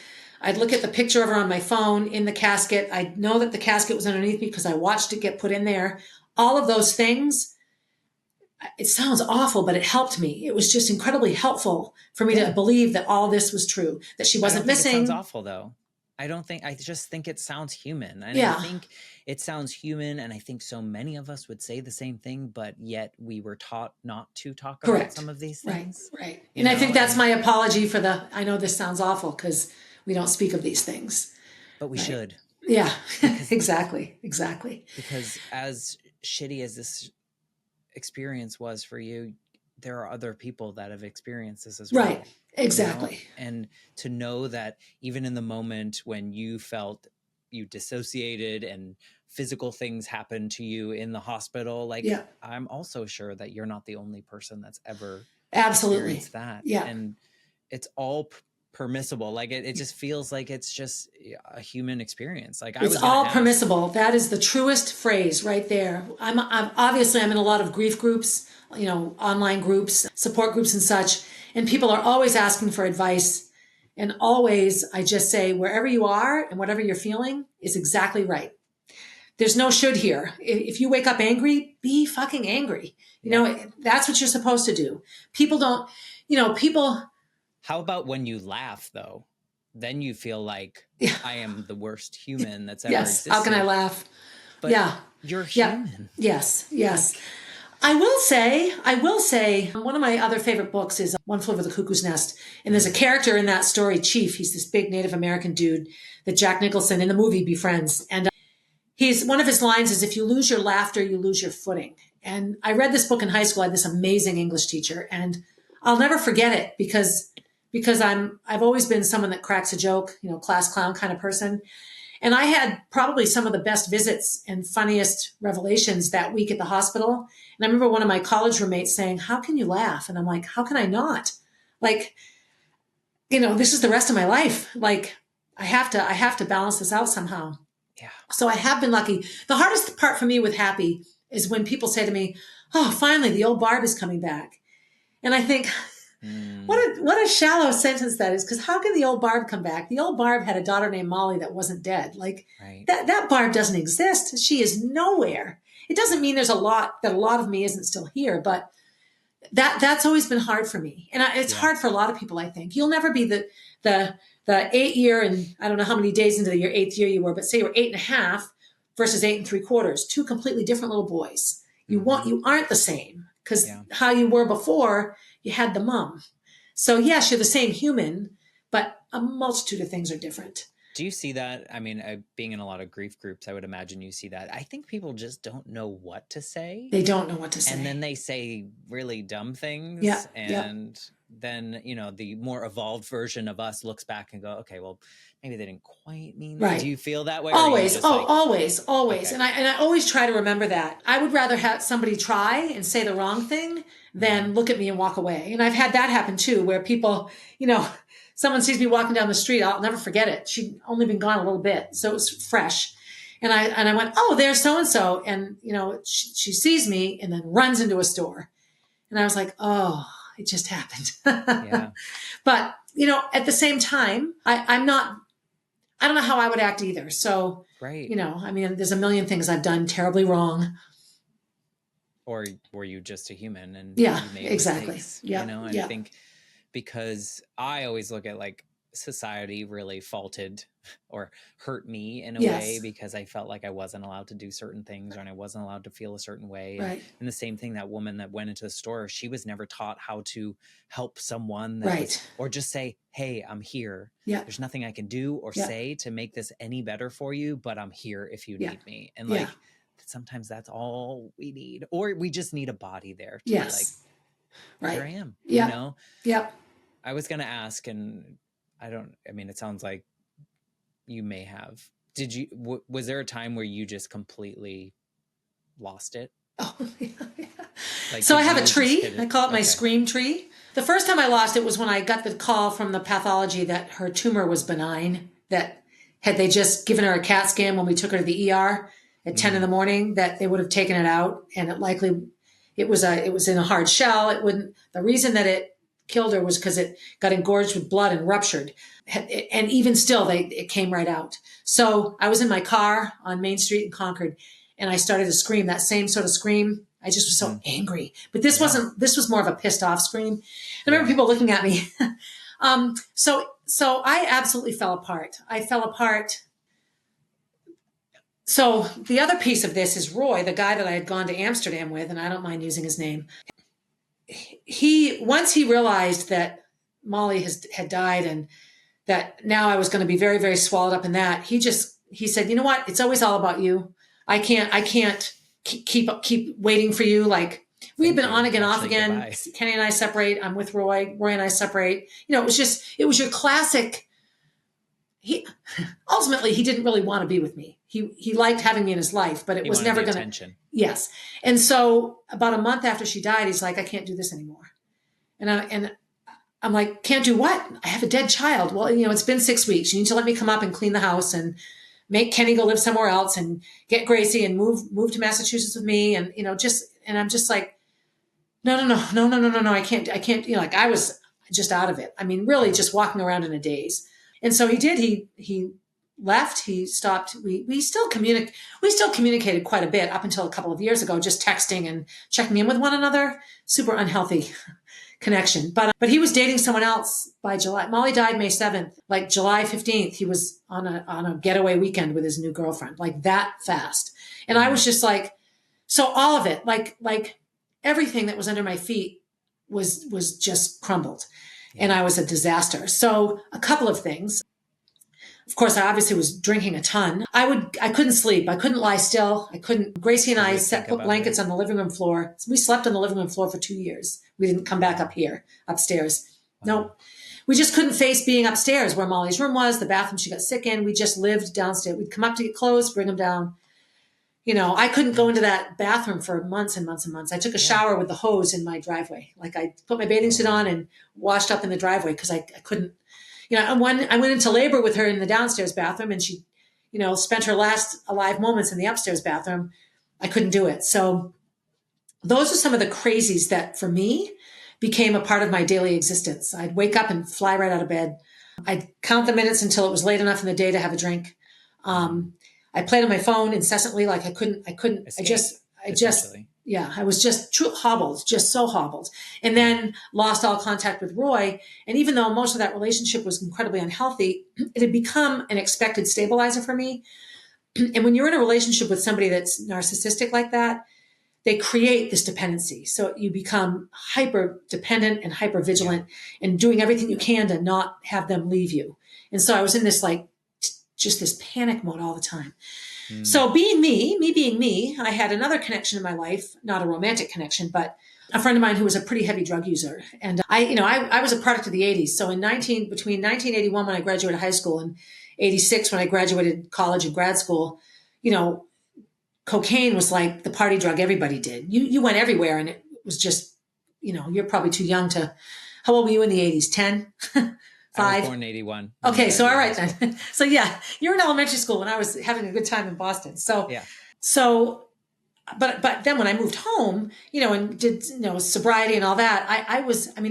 I'd look at the picture of her on my phone in the casket. I'd know that the casket was underneath me because I watched it get put in there. All of those things. It sounds awful, but it helped me. It was just incredibly helpful for me to yeah. believe that all this was true, that she I wasn't don't think it sounds missing. awful though. I just think it sounds human. And I Yeah, think it sounds human. And I think so many of us would say the same thing, but yet we were taught not to talk about correct. some of these Right, things, right. And I think that's and, my apology for I know this sounds awful because we don't speak of these things. but we Right. should, Yeah, because, exactly, exactly. as shitty as this experience was for you, there are other people that have experienced this as Right, well, exactly. and to know that even in the moment when you felt you dissociated and physical things happened to you in the hospital, like Yeah. I'm also sure that you're not the only person that's ever Absolutely. experienced that. Yeah. And it's all permissible. Like it just feels like it's just a human experience. Like I It's was going to all ask. permissible. That is the truest phrase right there. I'm in a lot of grief groups, online groups, support groups and such, and people are always asking for advice. And always I just say wherever you are and whatever you're feeling is exactly right. There's no should here. If you wake up angry, be fucking angry. Yep. That's what you're supposed to do. People don't, people, How about when you laugh though? Then you feel like yeah, I am the worst human that's ever yes. How can I existed. laugh? But Yeah. you're Yeah. human. Yes. Yes. Like, I will say, one of my other favorite books is One Flew Over the Cuckoo's Nest. And there's a mm, character in that story, Chief. He's this big Native American dude that Jack Nicholson in the movie befriends. And one of his lines is, if you lose your laughter, you lose your footing. And I read this book in high school. I had this amazing English teacher, and I'll never forget it because I've always been someone that cracks a joke, class clown kind of person. And I had probably some of the best visits and funniest revelations that week at the hospital. And I remember one of my college roommates saying, "How can you laugh?" And I'm like, "How can I not? Like, this is the rest of my life. Like, I have to balance this out somehow." yeah. So I have been lucky. The hardest part for me with happy is when people say to me, "Oh, finally, the old Barb is coming back." And I think, Mm, what a shallow sentence that is, because how can the old Barb come back? The old Barb had a daughter named Molly that wasn't dead. Like right. that Barb doesn't exist. She is nowhere. It doesn't mean there's a lot of me isn't still here, but that's always been hard for me, and it's Yeah. hard for a lot of people. I think you'll never be the the 8 year, and I don't know how many days into your eighth year you were, but say you were 8.5 versus 8 3/4, two completely different little boys. Mm-hmm. You aren't the same because Yeah. how you were before you had the mom. So yes, you're the same human, but a multitude of things are different. Do you see that? I mean, being in a lot of grief groups, I would imagine you see that. I think people just don't know what to say. They don't know what to And say. then they say really dumb Yeah, things. yeah. And then, the more evolved version of us looks back and go, okay, well, maybe they didn't quite mean that. Do Right. you feel that way? Or are you Always. just Oh, like, always, always. okay. And I always try to remember that. I would rather have somebody try and say the wrong thing Mm-hmm. than look at me and walk away. And I've had that happen too, where people, someone sees me walking down the street. I'll never forget it. She'd only been gone a little bit, so it was fresh. And I went, oh, there's so and so, and she sees me and then runs into a store. And I was like, oh, it just happened. Yeah. But at the same time, I'm not. I don't know how I would act either. So, Right. I mean, there's a million things I've done terribly wrong. Or were you just a human and Yeah, you made exactly. mistakes? Yeah, I yeah. think because I always look at like society really faulted or hurt me in a way Yes, because I felt like I wasn't allowed to do certain things and I wasn't allowed to feel a certain way. And, right, and the same thing, that woman that went into the store, she was never taught how to help someone that was, right. or just say, hey, I'm here. Yeah, There's nothing I can do or yeah, say to make this any better for you, but I'm here if you yeah, need me. And yeah. like, sometimes that's all we need, or we just need a body there to be like, Yes, here right. I am, Yeah, yeah. I was going to ask, and I mean, it sounds like you may have. Did you, was there a time where you just completely lost it? Oh, yeah, yeah. Like, So I did have a you just tree. hit I it? call it my Okay. scream tree. The first time I lost it was when I got the call from the pathology that her tumor was benign, that had they just given her a CAT scan when we took her to the ER at 10 in Mm, the morning, that they would have taken it out, and it was in a hard shell. It wouldn't The reason that it killed her was because it got engorged with blood and ruptured. And even still, it came right out. So I was in my car on Main Street in Concord, and I started to scream that same sort of scream. I just was so mm, angry. But this yeah. wasn't. This was more of a pissed off scream. I remember Yeah. people looking at me. So I absolutely fell apart. I fell apart. So the other piece of this is Roy, the guy that I had gone to Amsterdam with, and I don't mind using his name. He Once he realized that Molly had died, and that now I was going to be very, very swallowed up in that. He said, you know what? It's always all about you. I can't keep waiting for you. Like, we've Thank been on you. again, off Actually, again. goodbye. Kenny and I separate. I'm with Roy. Roy and I separate. It was your classic. He Ultimately, he didn't really want to be with me. He liked having me in his life, but it He was wanted never the going to. attention. Yes. And so about a month after she died, he's like, I can't do this anymore. And I'm like, can't do what? I have a dead child. Well, it's been 6 weeks. You need to let me come up and clean the house and make Kenny go live somewhere else and get Gracie and move to Massachusetts with me. And, and I'm just like, no, no, no, no, no, no, no, no. I can't, like, I was just out of it. I mean, really Mm, just walking around in a daze. And so he did, he left, he stopped. We still communicated quite a bit up until a couple of years ago, just texting and checking in with one another. Super unhealthy connection. But he was dating someone else by July. Molly died May 7th. Like July 15th, he was on a getaway weekend with his new girlfriend, like that fast. And I mm, was just like, so all of it, like everything that was under my feet was just crumbled. And yeah. I was a disaster. So a couple of things. Of course, I obviously was drinking a ton. I couldn't sleep. I couldn't lie still. I couldn't. Gracie and You I would think put about blankets it. on the living room floor. We slept on the living room floor for 2 years. We didn't come back up Wow. here, upstairs. No, Wow. we just couldn't face being upstairs where Molly's room was, the bathroom she got sick in. We just lived downstairs. We'd come up to get clothes, bring them down. I couldn't go Mm, into that bathroom for months and months and months. I took a yeah. shower with the hose in my driveway. Like, I put my bathing suit on Oh, and washed up in the driveway because I couldn't. And when I went into labor with her in the downstairs bathroom, and she, spent her last alive moments in the upstairs bathroom, I couldn't do it. So those are some of the crazies that for me became a part of my daily existence. I'd wake up and fly right out of bed. I'd count the minutes until it was late enough in the day to have a drink. mm. Um, I played on my phone incessantly. Like, Escape, I just, essentially. yeah, I was just hobbled, just so hobbled. And Yeah. then lost all contact with Roy. And even though most of that relationship was incredibly unhealthy, it had become an expected stabilizer for me. And when you're in a relationship with somebody that's narcissistic like that, they create this dependency. So you become hyper dependent and hyper Yeah. vigilant and doing everything you can to not have them leave you. And so I was in this, like, just this panic mode all the time. Mm. So me being me, I had another connection in my life, not a romantic connection, but a friend of mine who was a pretty heavy drug user. And I was a product of the 80s. So between 1981, when I graduated high school, and 86, when I graduated college and grad school, you know, cocaine was like the party drug everybody did. You went everywhere, and it was just, you're probably too young to, how old were you in the 80s? 10? I was 5? born in 81 when I Okay, so all graduated high right school. then. So yeah, you're in elementary school when I was having a good time in Boston. So Yeah. so but then when I moved home, and did sobriety and all that,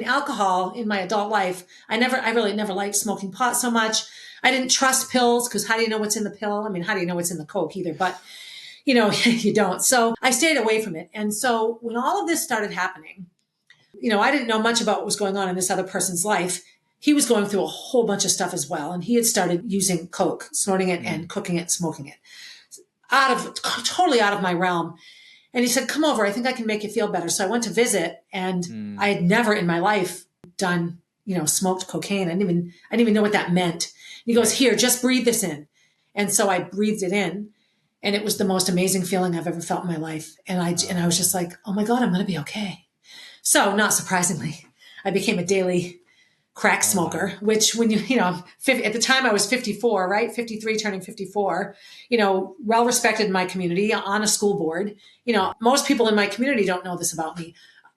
alcohol in my adult life, I really never liked smoking pot so much. I didn't trust pills, because how do you know what's in the pill? I mean, how do you know what's in the Coke either? But you don't. So I stayed away from it. And so when all of this started happening, I didn't know much about what was going on in this other person's life. He was going through a whole bunch of stuff as well. And he had started using Coke, snorting it and cooking it, smoking it, totally out of my realm. And he said, come over. I think I can make you feel better. So I went to visit, and I had never in my life done, smoked cocaine. I didn't even know what that meant. And he goes, here, just breathe this in. And so I breathed it in, and it was the most amazing feeling I've ever felt in my life. And I was just like, oh my God, I'm going to be okay. So not surprisingly, I became a daily crack smoker, wow. Which when at the time I was 54, right? 53 turning 54, well respected in my community, on a school board. Most people in my community don't know this about me.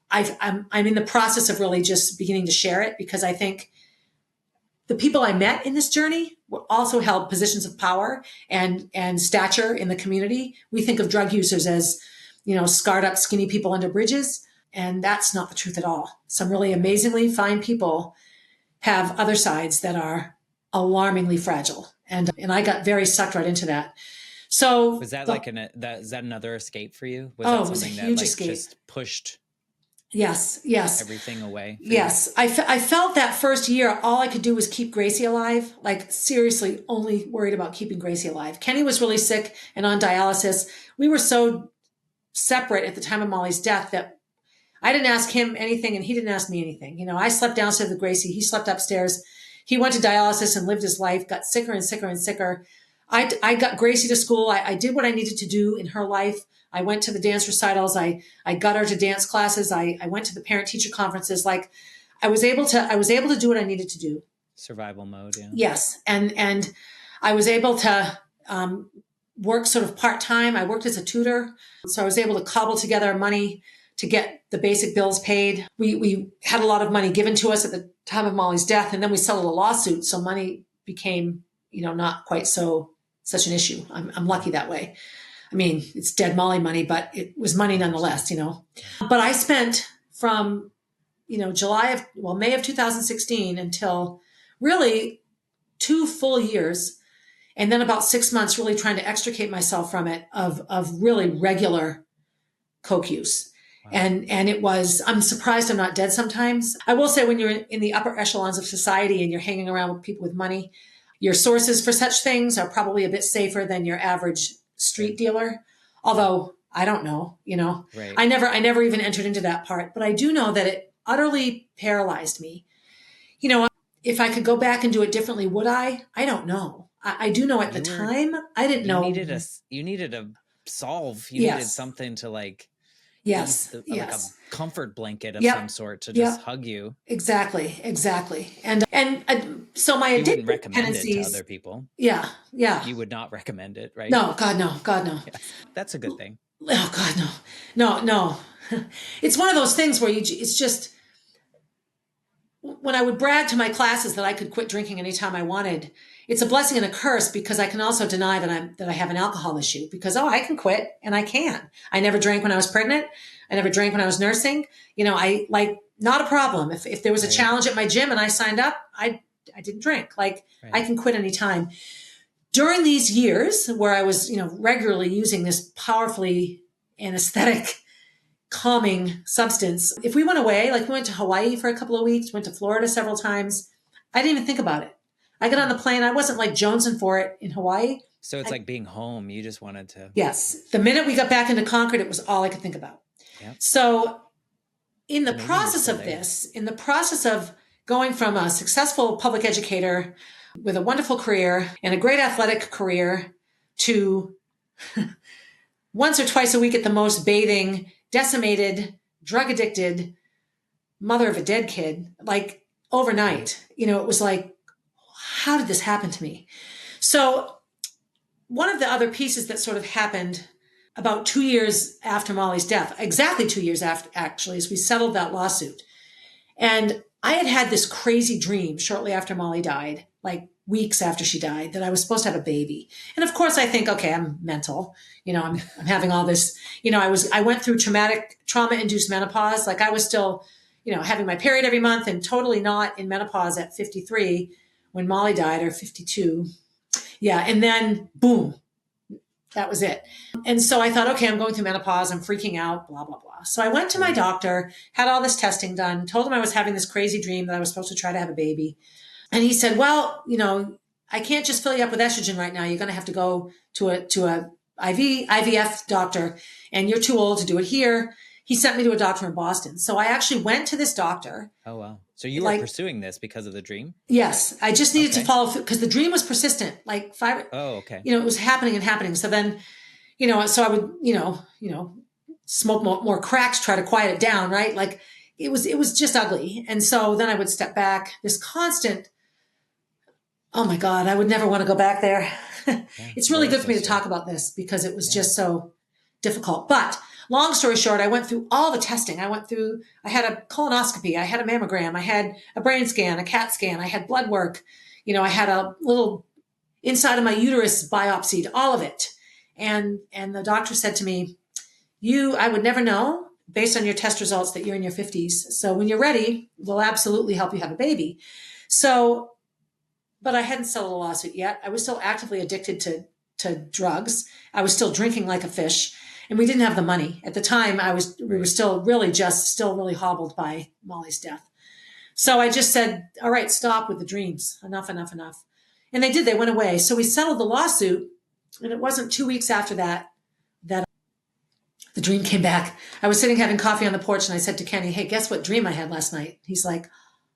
I'm in the process of really just beginning to share it, because I think the people I met in this journey also held positions of power and stature in the community. We think of drug users as, scarred up, skinny people under bridges. And that's not the truth at all. Some really amazingly fine people have other sides that are alarmingly fragile. And I got very sucked right into that. So was that is that another escape for you? Was it that was a something huge that escape. Just pushed yes everything away? Yes. I felt that first year, all I could do was keep Gracie alive. Like, seriously, only worried about keeping Gracie alive. Kenny was really sick and on dialysis. We were so separate at the time of Molly's death that I didn't ask him anything, and he didn't ask me anything. I slept downstairs with Gracie. He slept upstairs. He went to dialysis and lived his life, got sicker and sicker and sicker. I got Gracie to school. I did what I needed to do in her life. I went to the dance recitals. I got her to dance classes. I went to the parent teacher conferences. Like, I was able to do what I needed to do. Survival mode. Yeah. Yes. And I was able to, work sort of part-time. I worked as a tutor. So I was able to cobble together money to get the basic bills paid. We had a lot of money given to us at the time of Molly's death, and then we settled a lawsuit. So money became, not quite such an issue. I'm lucky that way. I mean, it's dead Molly money, but it was money nonetheless, But I spent from, May of 2016 until really 2 full years, and then about 6 months really trying to extricate myself from it, of really regular coke use. Wow. And it was, I'm surprised I'm not dead sometimes. I will say, when you're in the upper echelons of society and you're hanging around with people with money, your sources for such things are probably a bit safer than your average street dealer. Although I don't know, right. I never even entered into that part, but I do know that it utterly paralyzed me. If I could go back and do it differently, would I? I don't know. I do know at the time, I didn't know. You needed a solve. You needed something to yes. Like a comfort blanket of some sort to just hug you. Exactly. And so my addictive wouldn't recommend it to other people. Yeah. You would not recommend it, right? No, God, no. Yeah. That's a good thing. Oh God, no. It's one of those things where it's just, when I would brag to my classes that I could quit drinking anytime I wanted, it's a blessing and a curse, because I can also deny that I have an alcohol issue, because, I can quit, and I can. I never drank when I was pregnant. I never drank when I was nursing. Not a problem. If there was a challenge at my gym and I signed up, I didn't drink. I can quit anytime. During these years where I was, regularly using this powerfully anesthetic, calming substance, if we went away, we went to Hawaii for a couple of weeks, went to Florida several times, I didn't even think about it. I got on the plane. I wasn't jonesing for it in Hawaii. So it's like being home. You just wanted to. Yes. The minute we got back into Concord, it was all I could think about. Yep. So in the process of going from a successful public educator with a wonderful career and a great athletic career to once or twice a week at the most bathing, decimated, drug addicted, mother of a dead kid, like overnight. It was like, how did this happen to me? So one of the other pieces that sort of happened about 2 years after Molly's death, exactly 2 years after, actually, is we settled that lawsuit. And I had had this crazy dream shortly after Molly died, like weeks after she died, that I was supposed to have a baby. And of course I think, okay, I'm mental. I'm having all this, I went through trauma-induced menopause. Like I was still, having my period every month and totally not in menopause at 53 when Molly died, or 52. Yeah. And then boom, that was it. And so I thought, okay, I'm going through menopause. I'm freaking out, blah, blah, blah. So I went to my doctor, had all this testing done, told him I was having this crazy dream that I was supposed to try to have a baby. And he said, well, I can't just fill you up with estrogen right now. You're going to have to go to a IVF doctor, and you're too old to do it here. He sent me to a doctor in Boston. So I actually went to this doctor. Oh, wow. So you were pursuing this because of the dream? Yes. I just needed to follow through because the dream was persistent, like 5. Oh, okay. It was happening and happening. So then, so I would, smoke more cracks, try to quiet it down. Right. Like it was just ugly. And so then I would step back, this constant, oh my God, I would never want to go back there. It's really good for me to talk about this because it was just so difficult. But long story short, I went through all the testing. I had a colonoscopy, I had a mammogram, I had a brain scan, a CAT scan, I had blood work. I had a little inside of my uterus biopsied, all of it. And the doctor said to me, I would never know based on your test results that you're in your 50s. So when you're ready, we'll absolutely help you have a baby. So, but I hadn't settled a lawsuit yet. I was still actively addicted to drugs. I was still drinking like a fish, and we didn't have the money. At the time, we were still really hobbled by Molly's death. So I just said, all right, stop with the dreams. Enough, enough, enough. And they did, they went away. So we settled the lawsuit, and it wasn't 2 weeks after that the dream came back. I was sitting having coffee on the porch, and I said to Kenny, hey, guess what dream I had last night? He's like,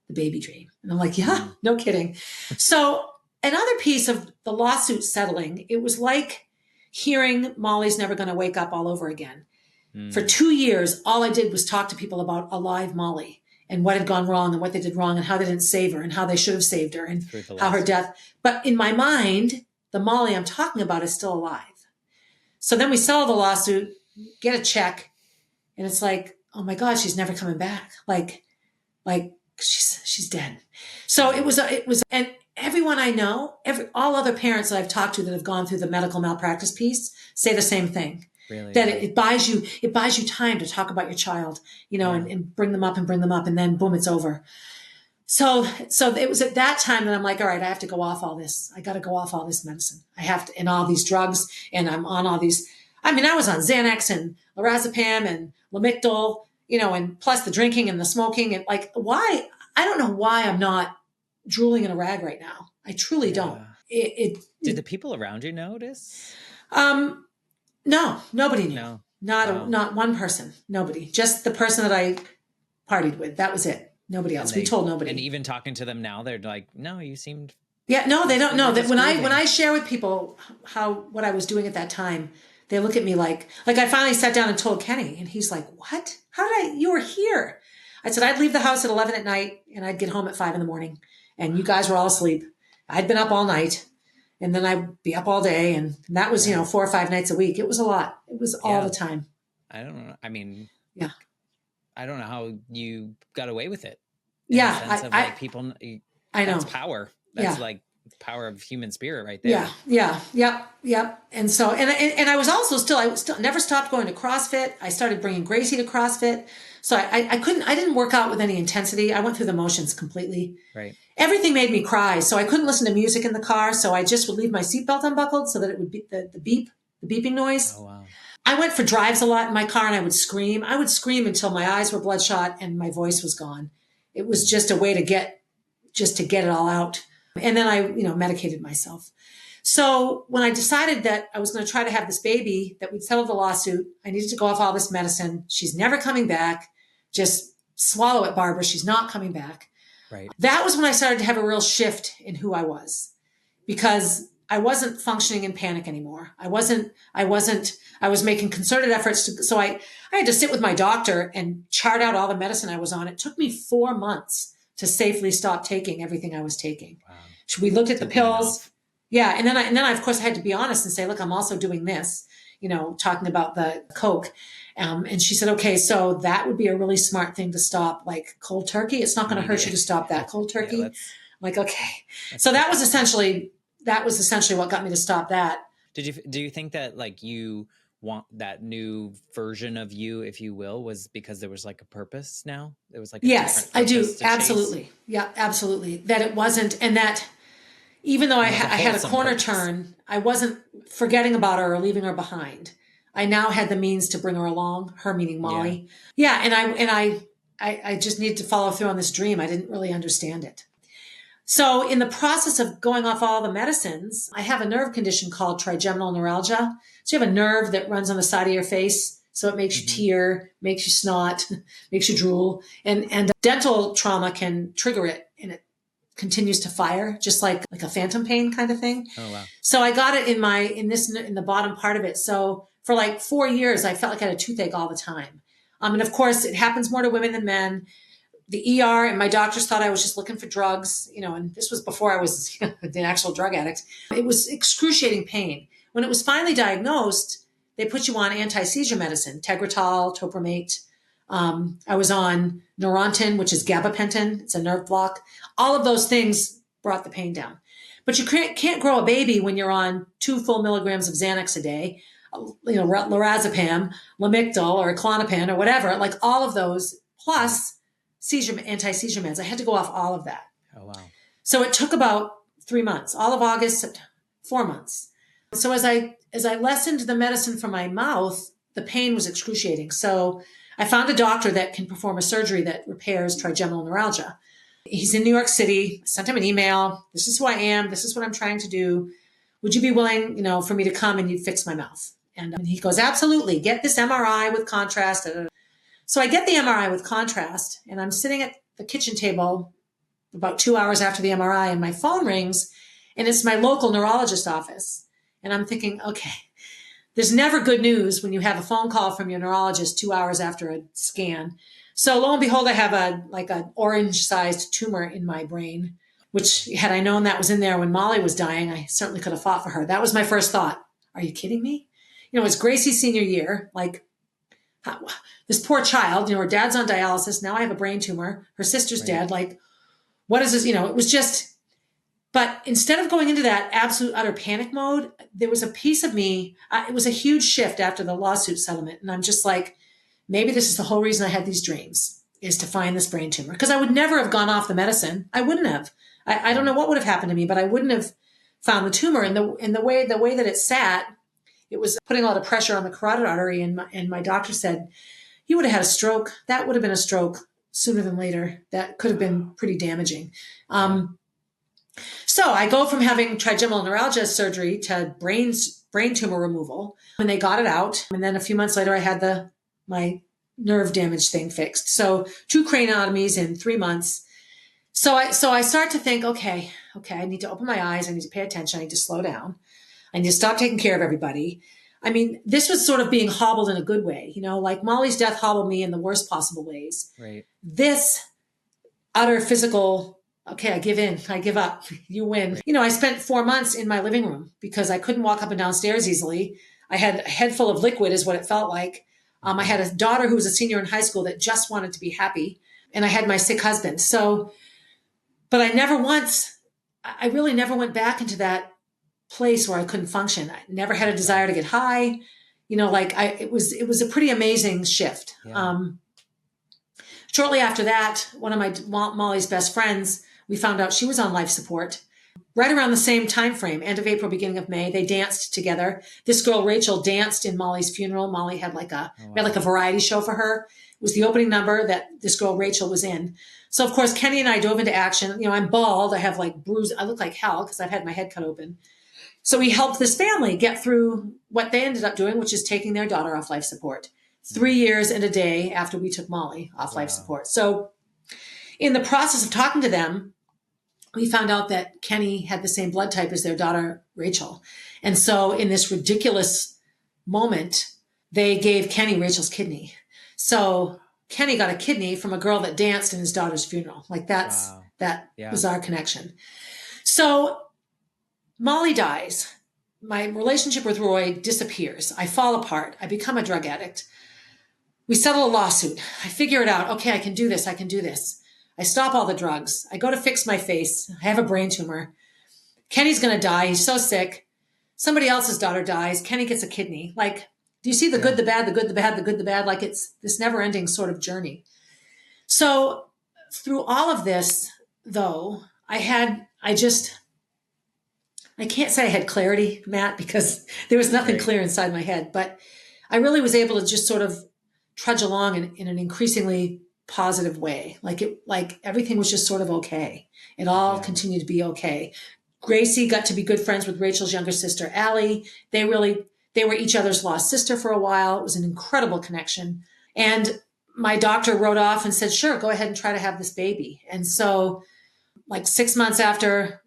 the baby dream. And I'm like, yeah, no kidding. So another piece of the lawsuit settling, it was like hearing Molly's never going to wake up all over again. For 2 years, all I did was talk to people about a live Molly and what had gone wrong and what they did wrong and how they didn't save her and how they should have saved her and how her death. But in my mind, the Molly I'm talking about is still alive. So then we settle the lawsuit, get a check, and it's like, oh my God, she's never coming back. Like she's dead. So it was, and everyone I know, all other parents that I've talked to that have gone through the medical malpractice piece say the same thing. Really? That it buys you time to talk about your child, and bring them up, and then boom, it's over. So it was at that time that I'm like, all right, I have to go off all this. I got to go off all this medicine. I have to, and all these drugs, and I'm on all these. I mean, I was on Xanax and lorazepam and Lamictal, and plus the drinking and the smoking, and like, why? I don't know why I'm not drooling in a rag right now. I truly don't. Did the people around you notice? No, nobody knew. No. Not one person. Nobody. Just the person that I partied with. That was it. Nobody else. We told nobody. And even talking to them now, they're like, no, you seemed. Yeah, no, they don't know that when I share with people what I was doing at that time, they look at me like I finally sat down and told Kenny, and he's like, what? You were here. I said, I'd leave the house at 11 at night and I'd get home at 5 a.m. and you guys were all asleep. I'd been up all night, and then I'd be up all day. And that was, 4 or 5 nights a week. It was a lot. It was all the time. I don't know. I mean, yeah, I don't know how you got away with it. Yeah. People, I know. That's power. That's like power of human spirit right there. Yeah. Yep. And so, and I was also I never stopped going to CrossFit. I started bringing Gracie to CrossFit. So I didn't work out with any intensity. I went through the motions completely. Right. Everything made me cry. So I couldn't listen to music in the car. So I just would leave my seatbelt unbuckled so that it would be the beeping noise. Oh, wow. I went for drives a lot in my car, and I would scream. I would scream until my eyes were bloodshot and my voice was gone. It was just a way to get it all out. And then I, medicated myself. So when I decided that I was going to try to have this baby, that we'd settled the lawsuit, I needed to go off all this medicine. She's never coming back. Just swallow it, Barbara. She's not coming back. Right. That was when I started to have a real shift in who I was, because I wasn't functioning in panic anymore. I was making concerted efforts to, so I had to sit with my doctor and chart out all the medicine I was on. It took me 4 months to safely stop taking everything I was taking. Wow. We looked at the Taking it pills. off. Yeah. And then I, of course I had to be honest and say, look, I'm also doing this, talking about the Coke. And she said, okay, so that would be a really smart thing to stop, like cold turkey. It's not going to hurt you Immediate. to stop that cold Yeah, turkey. I'm like, okay. that's So quick response. that was essentially what got me to stop that. Do you think that like you want that new version of you, if you will, was because there was like a purpose now? There was like a Yes, different I do. purpose to chase? Absolutely. Yeah, absolutely. That it wasn't, and that even though And like a I had a wholesome corner purpose. turn, I wasn't forgetting about her or leaving her behind. I now had the means to bring her along, her meaning Yeah. Molly. Yeah, I just needed to follow through on this dream. I didn't really understand it. So, in the process of going off all the medicines, I have a nerve condition called trigeminal neuralgia. So, you have a nerve that runs on the side of your face. So, it makes you Hmm. tear, makes you snot, makes you drool. And dental trauma can trigger it, and it continues to fire, just like a phantom pain kind of thing. Oh wow. So, I got it in the bottom part of it. So, for like 4 years, I felt like I had a toothache all the time. And of course, it happens more to women than men. The ER and my doctors thought I was just looking for drugs, and this was before I was an actual drug addict. It was excruciating pain. When it was finally diagnosed, they put you on anti-seizure medicine, Tegretol, Topramate. I was on Neurontin, which is gabapentin. It's a nerve block. All of those things brought the pain down. But you can't grow a baby when you're on 2 full milligrams of Xanax a day, lorazepam, Lamictal, or Klonopin, or whatever. Like all of those, Right. plus anti-seizure meds. I had to go off all of that. Oh wow. So it took about 3 months, all of August, 4 months. So as I lessened the medicine from my mouth, the pain was excruciating. So I found a doctor that can perform a surgery that repairs trigeminal neuralgia. He's in New York City. I sent him an email. This is who I am. This is what I'm trying to do. Would you be willing, for me to come and you fix my mouth? And he goes, absolutely. Get this MRI with contrast. So I get the MRI with contrast, and I'm sitting at the kitchen table about 2 hours after the MRI, and my phone rings, and it's my local neurologist office. And I'm thinking, okay, there's never good news when you have a phone call from your neurologist 2 hours after a scan. So lo and behold, I have an orange-sized tumor in my brain, which had I known that was in there when Molly was dying, I certainly could have fought for her. That was my first thought. Are you kidding me? It's Gracie's senior year. Like, this poor child, her dad's on dialysis. Now I have a brain tumor. Her sister's Right. dead. Like, what is this? It was just, but instead of going into that absolute utter panic mode, there was a piece of me. It was a huge shift after the lawsuit settlement. And I'm just like, maybe this is the whole reason I had these dreams, is to find this brain tumor. Because I would never have gone off the medicine. I wouldn't have. I don't know Right. what would have happened to me, but I wouldn't have found the tumor. And the way that it sat, it was putting a lot of pressure on the carotid artery. And my doctor said, he would have had a stroke. That would have been a stroke sooner than later. That could have been pretty damaging. Yeah. So I go from having trigeminal neuralgia surgery to brain tumor removal. When they got it out, and then a few months later, I had my nerve damage thing fixed. So 2 craniotomies in 3 months. So I start to think, okay, I need to open my eyes. I need to pay attention. I need to slow down. I need to stop taking care of everybody. I mean, this was sort of being hobbled in a good way, like Molly's death hobbled me in the worst possible ways. Right. This utter physical, okay, I give in, I give up, you win. Right. I spent 4 months in my living room because I couldn't walk up and down stairs easily. I had a head full of liquid, is what it felt like. I Hmm. had a daughter who was a senior in high school that just wanted to be happy, and I had my sick husband. So, but I really never went back into that place where I couldn't function. I never had a Okay. desire to get high. It was a pretty amazing shift. Yeah. Shortly after that, one of Molly's best friends, we found out she was on life support. Right around the same time frame, end of April, beginning of May, they danced together. This girl Rachel danced in Molly's funeral. Molly had Oh we had wow. like a variety show for her. It was the opening number that this girl Rachel was in. So of course Kenny and I dove into action. I'm bald. I have like bruise. I look like hell because I've had my head cut open. So we helped this family get through what they ended up doing, which is taking their daughter off life support. Mm. 3 years and a day after we took Molly off life Wow. support. So in the process of talking to them, we found out that Kenny had the same blood type as their daughter, Rachel. And so in this ridiculous moment, they gave Kenny Rachel's kidney. So Kenny got a kidney from a girl that danced in his daughter's funeral. Like that's Wow. that Yeah. bizarre connection. So Molly dies. My relationship with Roy disappears. I fall apart. I become a drug addict. We settle a lawsuit. I figure it out. Okay, I can do this. I can do this. I stop all the drugs. I go to fix my face. I have a brain tumor. Kenny's going to die. He's so sick. Somebody else's daughter dies. Kenny gets a kidney. Like, do you see the Yeah. good, the bad, the good, the bad, the good, the bad? Like it's this never ending sort of journey. So through all of this, though, I can't say I had clarity, Matt, because there was nothing Right. clear inside my head, but I really was able to just sort of trudge along in an increasingly positive way. Like everything was just sort of okay. It all Yeah. continued to be okay. Gracie got to be good friends with Rachel's younger sister, Allie. They were each other's lost sister for a while. It was an incredible connection. And my doctor wrote off and said, sure, go ahead and try to have this baby. And so like 6 months after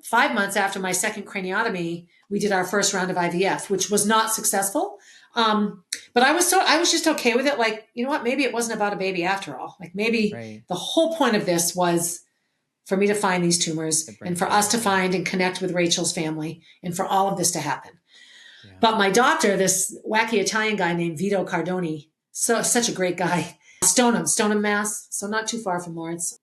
5 months after my second craniotomy, we did our first round of IVF, which was not successful. But I was just okay with it. Like, you know what? Maybe it wasn't about a baby after all. Like maybe Right. the whole point of this was for me to find these tumors To bring and for us forward. to Yeah. find and connect with Rachel's family and for all of this to happen. Yeah. But my doctor, this wacky Italian guy named Vito Cardoni, such a great guy, Stoneham, Mass, so not too far from Lawrence.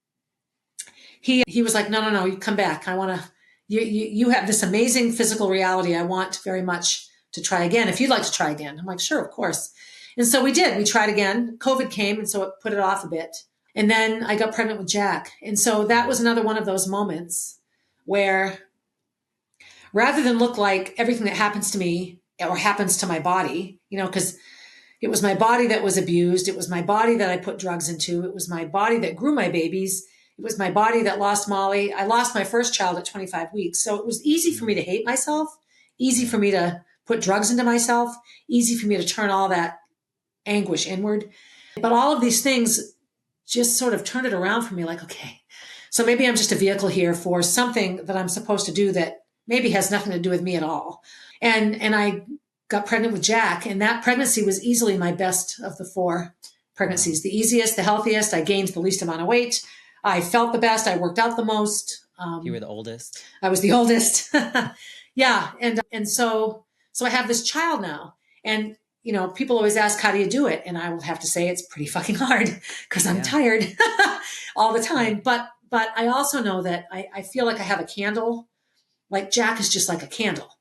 He was like, no, you come back. I want to. You have this amazing physical reality. I want very much to try again. If you'd like to try again, I'm like, sure, of course. And so we did. We tried again. COVID came, and so it put it off a bit. And then I got pregnant with Jack, and so that was another one of those moments where, rather than look like everything that happens to me or happens to my body, because it was my body that was abused. It was my body that I put drugs into. It was my body that grew my babies. It was my body that lost Molly. I lost my first child at 25 weeks. So it was easy for me to hate myself, easy Yeah. for me to put drugs into myself, easy for me to turn all that anguish inward. But all of these things just sort of turned it around for me like, okay, so maybe I'm just a vehicle here for something that I'm supposed to do that maybe has nothing to do with me at all. And I got pregnant with Jack, and that pregnancy was easily my best of the four Wow. pregnancies. The easiest, the healthiest. I gained the least amount of weight. I felt the best. I worked out the most. You were the oldest. I was the oldest. Yeah, and so I have this child now, and people always ask, how do you do it? And I will have to say it's pretty fucking hard because I'm Yeah. tired all the time. Right. But I also know that I feel like I have a candle. Like Jack is just like a candle.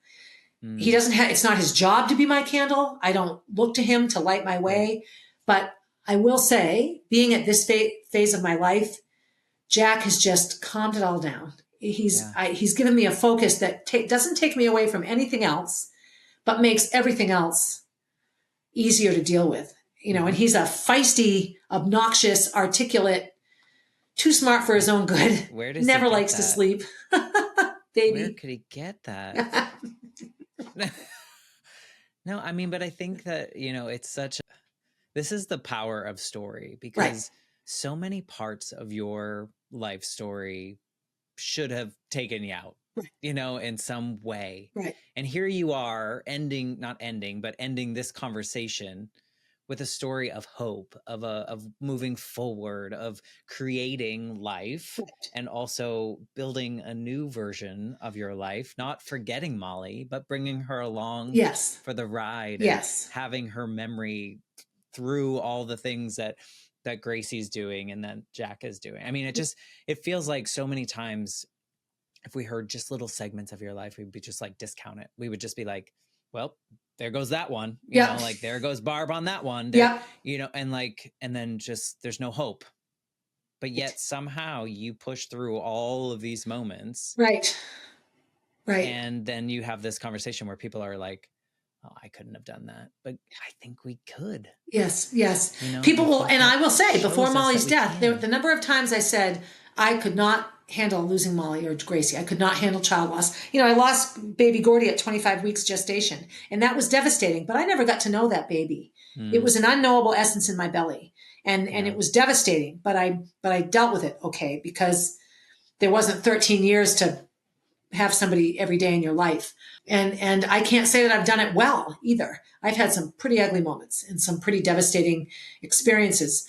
He Mm. doesn't have, it's not his job to be my candle. I don't look to him to light my Right. way. But I will say, being at this phase of my life, Jack has just calmed it all down. Yeah. He's given me a focus that doesn't take me away from anything else, but makes everything else easier to deal with. And Mm-hmm. he's a feisty, obnoxious, articulate, too smart for his own good, Where does he never get likes to that? sleep, Where baby. could he get that? No, I mean, but I think that, it's this is the power of story, Right, because so many parts of your life story should have taken you out, right, in some way. right. And here you are not ending, but ending this conversation with a story of hope, of moving forward, of creating life, Right. and also building a new version of your life, not forgetting Molly, but bringing her along Yes, for the ride and yes, having her memory through all the things that Gracie's doing and that Jack is doing. I mean, it feels like so many times if we heard just little segments of your life, we'd be just like discount it. We would just be like, well, there goes that one, yep, like there goes Barb on that one there, yep, and then just there's no hope. But yet somehow you push through all of these moments, right, right. and then you have this conversation where people are like, oh, I couldn't have done that, but I think we could. Yes, yes. I People will, think and that I will say, before shows us that Molly's we death, can. the number of times I said I could not handle losing Molly or Gracie. I could not handle child loss. I lost baby Gordy at 25 weeks gestation, and that was devastating, but I never got to know that baby. It Mm, was an unknowable essence in my belly. and Yeah. it was devastating, but I dealt with it okay, because there wasn't 13 years to have somebody every day in your life. And I can't say that I've done it well either. I've had some pretty ugly moments and some pretty devastating experiences.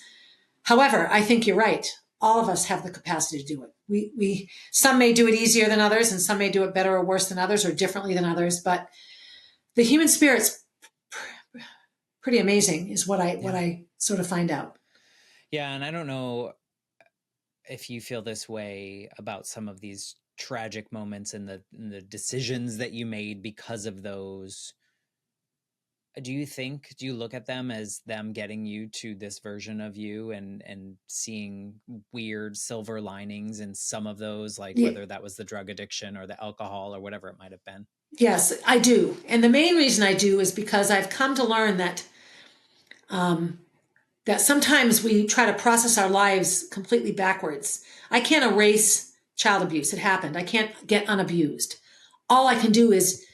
However, I think you're right. All of us have the capacity to do it. We some may do it easier than others, and some may do it better or worse than others, or differently than others. But the human spirit's pretty amazing, is what Yeah. I sort of find out. Yeah. And I don't know if you feel this way about some of these tragic moments and the decisions that you made because of those. Do you look at them as them getting you to this version of you, and seeing weird silver linings in some of those, like Yeah, whether that was the drug addiction or the alcohol or whatever it might have been? yes, I do. And the main reason I do is because I've come to learn um, that sometimes we try to process our lives completely backwards. I can't erase child abuse. It happened. I can't get unabused. All I can do is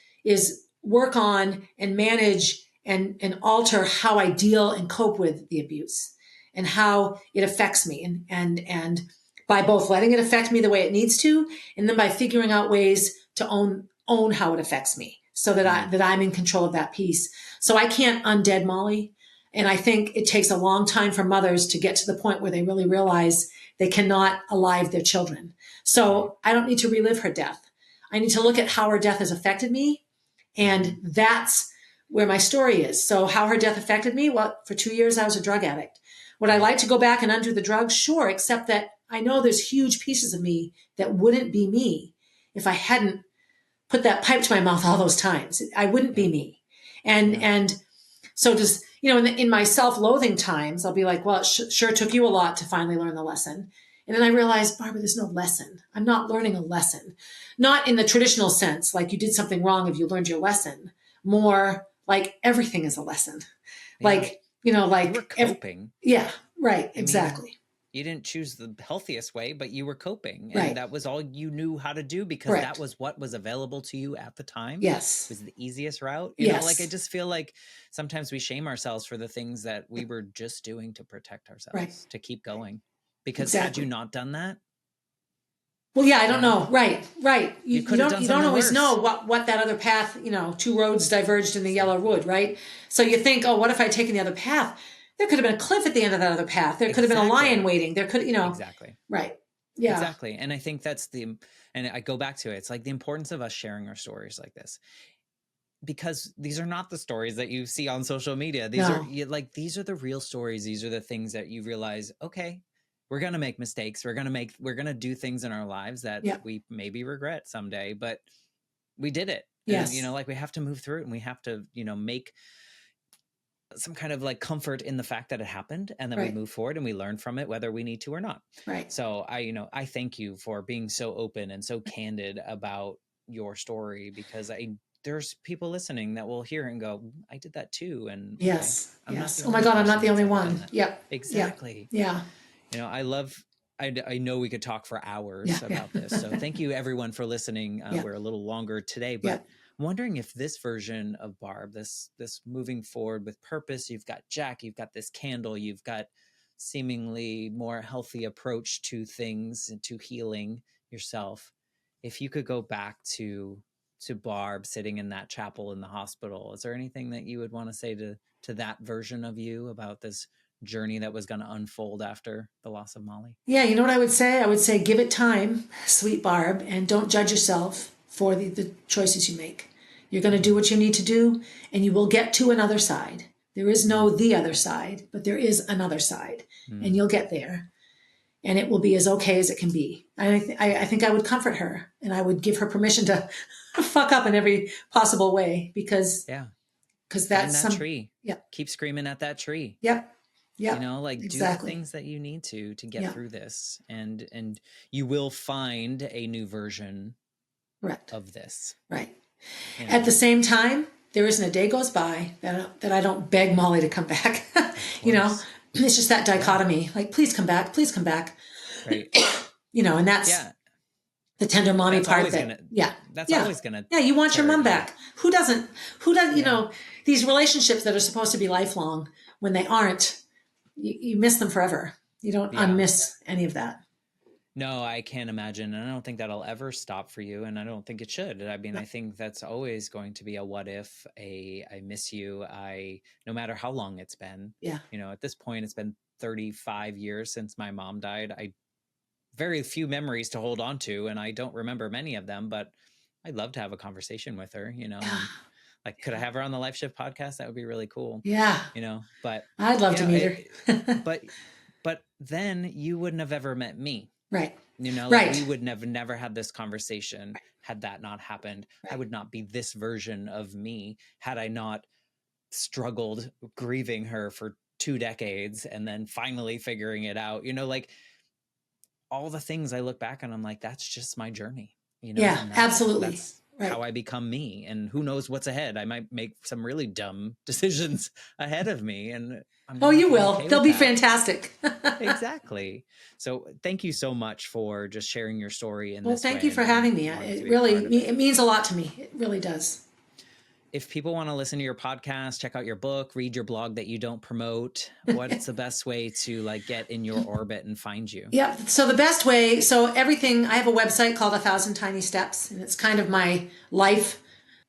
work on and manage and alter how I deal and cope with the abuse and how it affects me, and by both letting it affect me the way it needs to, and then by figuring out ways to own how it affects me, so that Mm. I'm in control of that piece. So I can't undead Molly. And I think it takes a long time for mothers to get to the point where they really realize they cannot alive their children. Right. So I don't need to relive her death. I need to look at how her death has affected me. Mm-hmm. And that's where my story is. So how her death affected me? Well, for 2 years, I was a drug addict. Would I Right. like to go back and undo the drugs? Sure, except that I know there's huge pieces of me that wouldn't be me if I hadn't put that pipe to my mouth all those times. I wouldn't Yeah. be me. And, Yeah. and so just, in my self-loathing times, I'll be like, well, it sure took you a lot to finally learn the lesson. And then I realized, Barbara, there's no lesson. I'm not learning a lesson. Not in the traditional sense, like you did something wrong if you learned your lesson. More like everything is a lesson. Yeah. Like, You were coping. yeah, right, I mean, exactly. you didn't choose the healthiest way, but you were coping, and Right, that was all you knew how to do because that correct. was what was available to you at the time. Yes, Was the easiest route. Like I yes, just feel like sometimes we shame ourselves for the things that we were just doing to protect right, ourselves, to keep going. Because had you exactly. not done that, Well, yeah, I you don't know, know. Right, right. you You could have don't done you don't something always know worse. what that other path. Two roads diverged in the yellow Exactly. wood, right? So you think, oh, what if I'd taken the other path? There could have been a cliff at the end of that other path. There could have been a lion Exactly. waiting. There could, Exactly. right? Yeah, Exactly. And I think and I go back to it. It's like the importance of us sharing our stories like this, because these are not the stories that you see on social media. no, These are the real stories. These are the things that you realize, okay, we're going to make mistakes. We're going to do things in our lives that yeah, we maybe regret someday, but we did it. And, yes, like we have to move through it, and we have to, make some kind of like comfort in the fact that it happened, and then we right, move forward and we learn from it, whether we need to or not. right. So I thank you for being so open and so candid about your story, because there's people listening that will hear and go, I did that too. And okay, Yes, I'm not yes. the Oh my only God, I'm not person the that's only ever done one. that. Yep, yep, Exactly. yeah, I love, I know we could talk for yeah, hours yeah, about this. So thank you everyone for listening. yeah, We're a little longer today, yeah. but I'm wondering if this version of Barb, this moving forward with purpose, you've got Jack, you've got this candle, you've got seemingly more healthy approach to things and to healing yourself. If you could go back to Barb sitting in that chapel in the hospital, is there anything that you would want to say to that version of you about this journey that was going to unfold after the loss of Molly? Yeah, you know what I would say? I would say give it time, sweet Barb, and don't judge yourself for the choices you make. You're going to do Mm, what you need to do, and you will get to another side. There is mm, no the other side, but there is another side, and mm. you'll get there, and it will be as okay as it can be. I think I would comfort her, and I would give her permission to fuck up in every possible way, because Yeah. Find that's that some. tree. Yep, Keep screaming at that tree. yep, yep, Like do the exactly. things that you need to get Yeah, through this, and you will find a new version right, of this, right. you At the know. same time, there isn't a day goes by that I don't beg Molly to come back. Of you know, course. it's just that Yeah. dichotomy. Like, please come back, please come back. Right. And that's Yeah. the tender mommy That's part always that, gonna yeah, that's yeah, always gonna yeah. You want your tear at mom you. back. Who doesn't? Who doesn't? Yeah. These relationships that are supposed to be lifelong, when they aren't, you miss them forever. You don't Yeah. unmiss any of that. No, I can't imagine. And I don't think that'll ever stop for you. And I don't think it should. I mean, No. I think that's always going to be a what if, I miss you. No matter how long it's been, Yeah. at this point, it's been 35 years since my mom died. I very few memories to hold on to, and I don't remember many of them, but I'd love to have a conversation with her, Yeah. and like, could I Yeah. have her on the Life Shift podcast? That would be really cool, Yeah. but I'd love you to know, meet it, her. but then you wouldn't have ever met me. Right. Like, we Right. would have never had this conversation had that not happened. I Right. would not be this version of me had I not struggled grieving her for 2 decades and then finally figuring it out. Like, all the things I look back on, I'm like, that's just my journey, Yeah, and that's absolutely. that's how Right. I become me. And who knows what's ahead? I might make some really dumb decisions ahead of me, and I'm Oh, gonna you be will. okay They'll with be that. fantastic. Exactly. So thank you so much for just sharing your story in Well, this thank you way for and having me. wanting to It be a part really of it. it means a lot to me. It really does. If people want to listen to your podcast, check out your book, read your blog that you don't promote, what's the best way to like get in your orbit and find you? Yeah. So the best way, so everything, I have a website called A Thousand Tiny Steps, and it's kind of my life,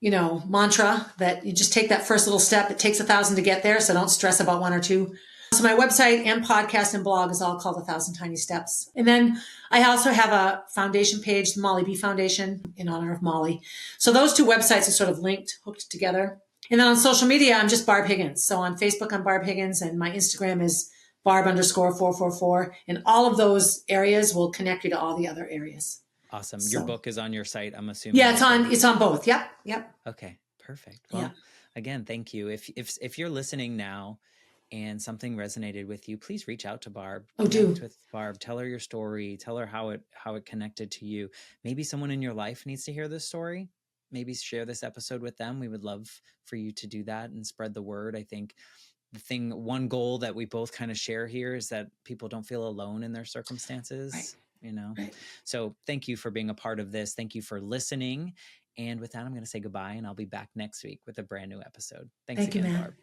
mantra that you just take that first little step. It takes 1,000 to get there, so don't stress about one or two. So my website and podcast and blog is all called A Thousand Tiny Steps. And then I also have a foundation page, the Molly B Foundation, in honor of Molly. So those two websites are sort of linked, hooked together. And then on social media, I'm just Barb Higgins. So on Facebook, I'm Barb Higgins, and my Instagram is Barb_444. And all of those areas will connect you to all the other areas. Awesome. Your So book is on your site, I'm assuming, yeah, as well. it's on both. Yep. Yep. Okay, perfect. Yeah. Well, again, thank you. If you're listening now and something resonated with you, please reach out to Barb. Oh, Connect do. with Barb. Tell her your story. Tell her how it connected to you. Maybe someone in your life needs to hear this story. Maybe share this episode with them. We would love for you to do that and spread the word. I think one goal that we both kind of share here is that people don't feel alone in their Right. circumstances. Right. So thank you for being a part of this. Thank you for listening. And with that, I'm going to say goodbye, and I'll be back next week with a brand new episode. Thanks Thank you, again, man. Barb.